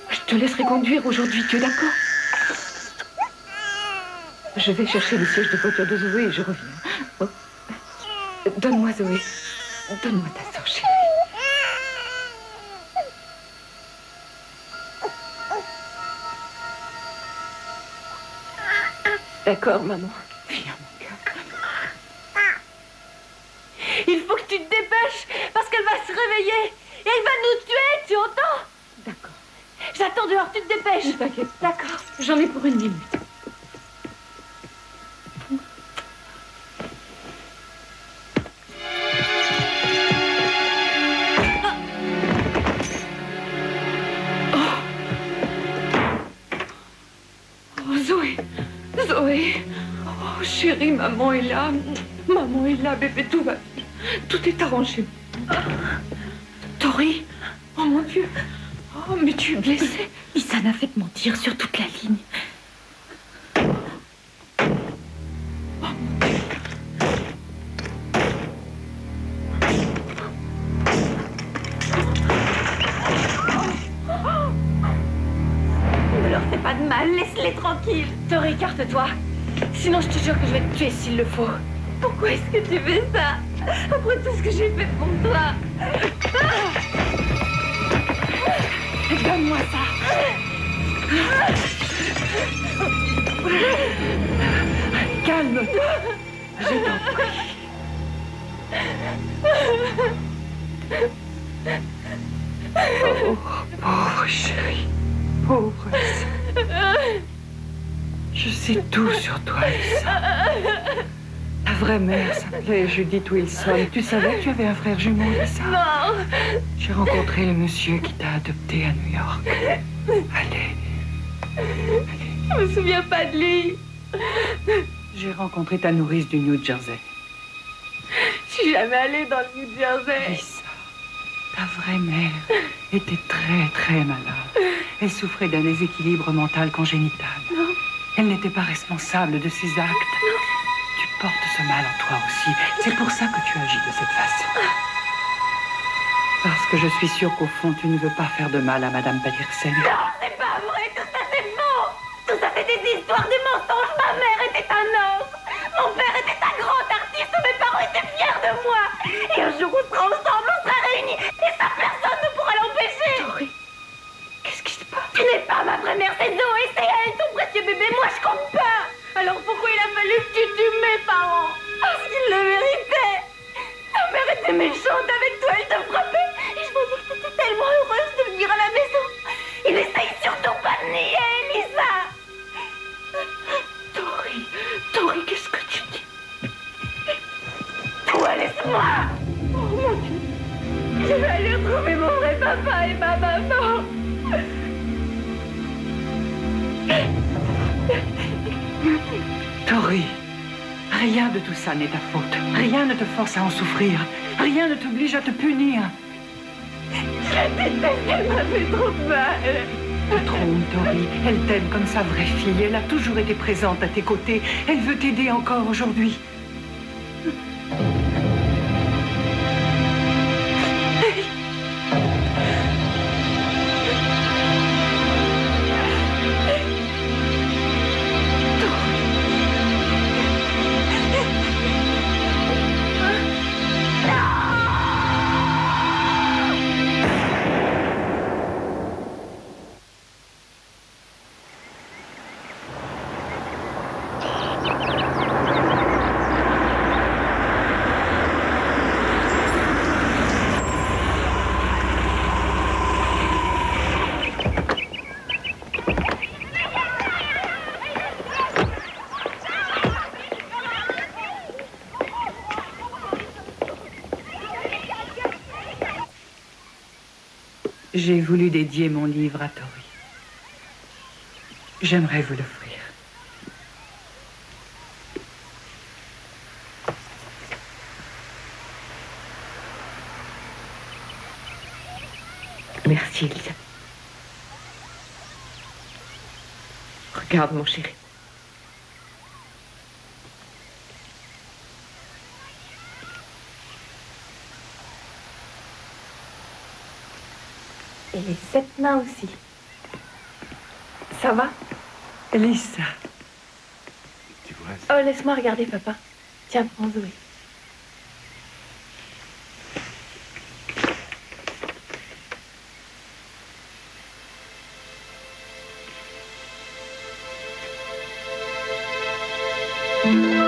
Je te laisserai conduire aujourd'hui, tu es d'accord? Je vais chercher le siège de voiture de Zoé et je reviens. Oh. Donne-moi Zoé. Donne-moi ta soeur, chérie. D'accord, maman. Viens, mon cœur. Il faut que tu te dépêches parce qu'elle va se réveiller et elle va nous tuer, tu entends? D'accord. J'attends dehors, tu te dépêches. Ne t'inquiète pas. D'accord. J'en ai pour 1 minute. Zoé, oh chérie, maman est là. Maman est là, bébé, tout va bien. Tout est arrangé. Tori, oh mon Dieu. Oh, mais tu es blessée. Lisa n'a fait que mentir sur toute la ligne. Ne leur fais pas de mal, laisse-les tranquilles. Tori, écarte-toi. Sinon, je te jure que je vais te tuer s'il le faut. Pourquoi est-ce que tu fais ça? Après tout ce que j'ai fait pour toi. Donne-moi ça. Calme-toi. Je t'en prie. Oh, pauvre chérie. Pauvre Lisa. Je sais tout sur toi, Lisa. Ta vraie mère s'appelait Judith Wilson. Tu savais que tu avais un frère jumeau, Lisa? Non. J'ai rencontré le monsieur qui t'a adopté à New York. Allez. Je me souviens pas de lui. J'ai rencontré ta nourrice du New Jersey. Je suis jamais allée dans le New Jersey. Lisa, ta vraie mère était très, très malade. Elle souffrait d'un déséquilibre mental congénital. Non. Elle n'était pas responsable de ses actes. Non. Tu portes ce mal en toi aussi. C'est pour ça que tu agis de cette façon. Parce que je suis sûre qu'au fond, tu ne veux pas faire de mal à Madame Patterson. Non, c'est pas vrai. Tout ça, c'est faux. Tout ça, c'est des histoires, des mensonges. Ma mère était un homme. Mon père était un grand artiste. Mes parents étaient fiers de moi. Et un jour, on sera ensemble, on sera réunis. Et ça, personne ne pourra l'empêcher. Tori, qu'est-ce qui se passe? Tu n'es pas ma vraie mère, c'est Zoé, c'est elle, ton précieux bébé. Moi, je compte pas. Alors pourquoi il a fallu que tu tues mes parents? Parce qu'ils le méritaient. Ta mère était méchante avec toi, elle te frappait. Et je voyais que t'étais tellement heureuse de venir à la maison. Il essaye surtout pas de nier, Lisa. Tori, qu'est-ce que tu dis? Toi, laisse-moi. Oh mon Dieu. Je vais aller retrouver mon vrai papa et ma maman. Tori, rien de tout ça n'est ta faute. Rien ne te force à en souffrir. Rien ne t'oblige à te punir. Je déteste, elle m'a fait trop de mal. Te trompe, Tori. Elle t'aime comme sa vraie fille. Elle a toujours été présente à tes côtés. Elle veut t'aider encore aujourd'hui. Hey. J'ai voulu dédier mon livre à Tori. J'aimerais vous l'offrir. Merci, Elisa. Regarde, mon chéri. Et les 7 mains aussi. Ça va? Elisa. Tu vois, Oh, laisse-moi regarder, papa. Tiens, prends Zoé. Mmh.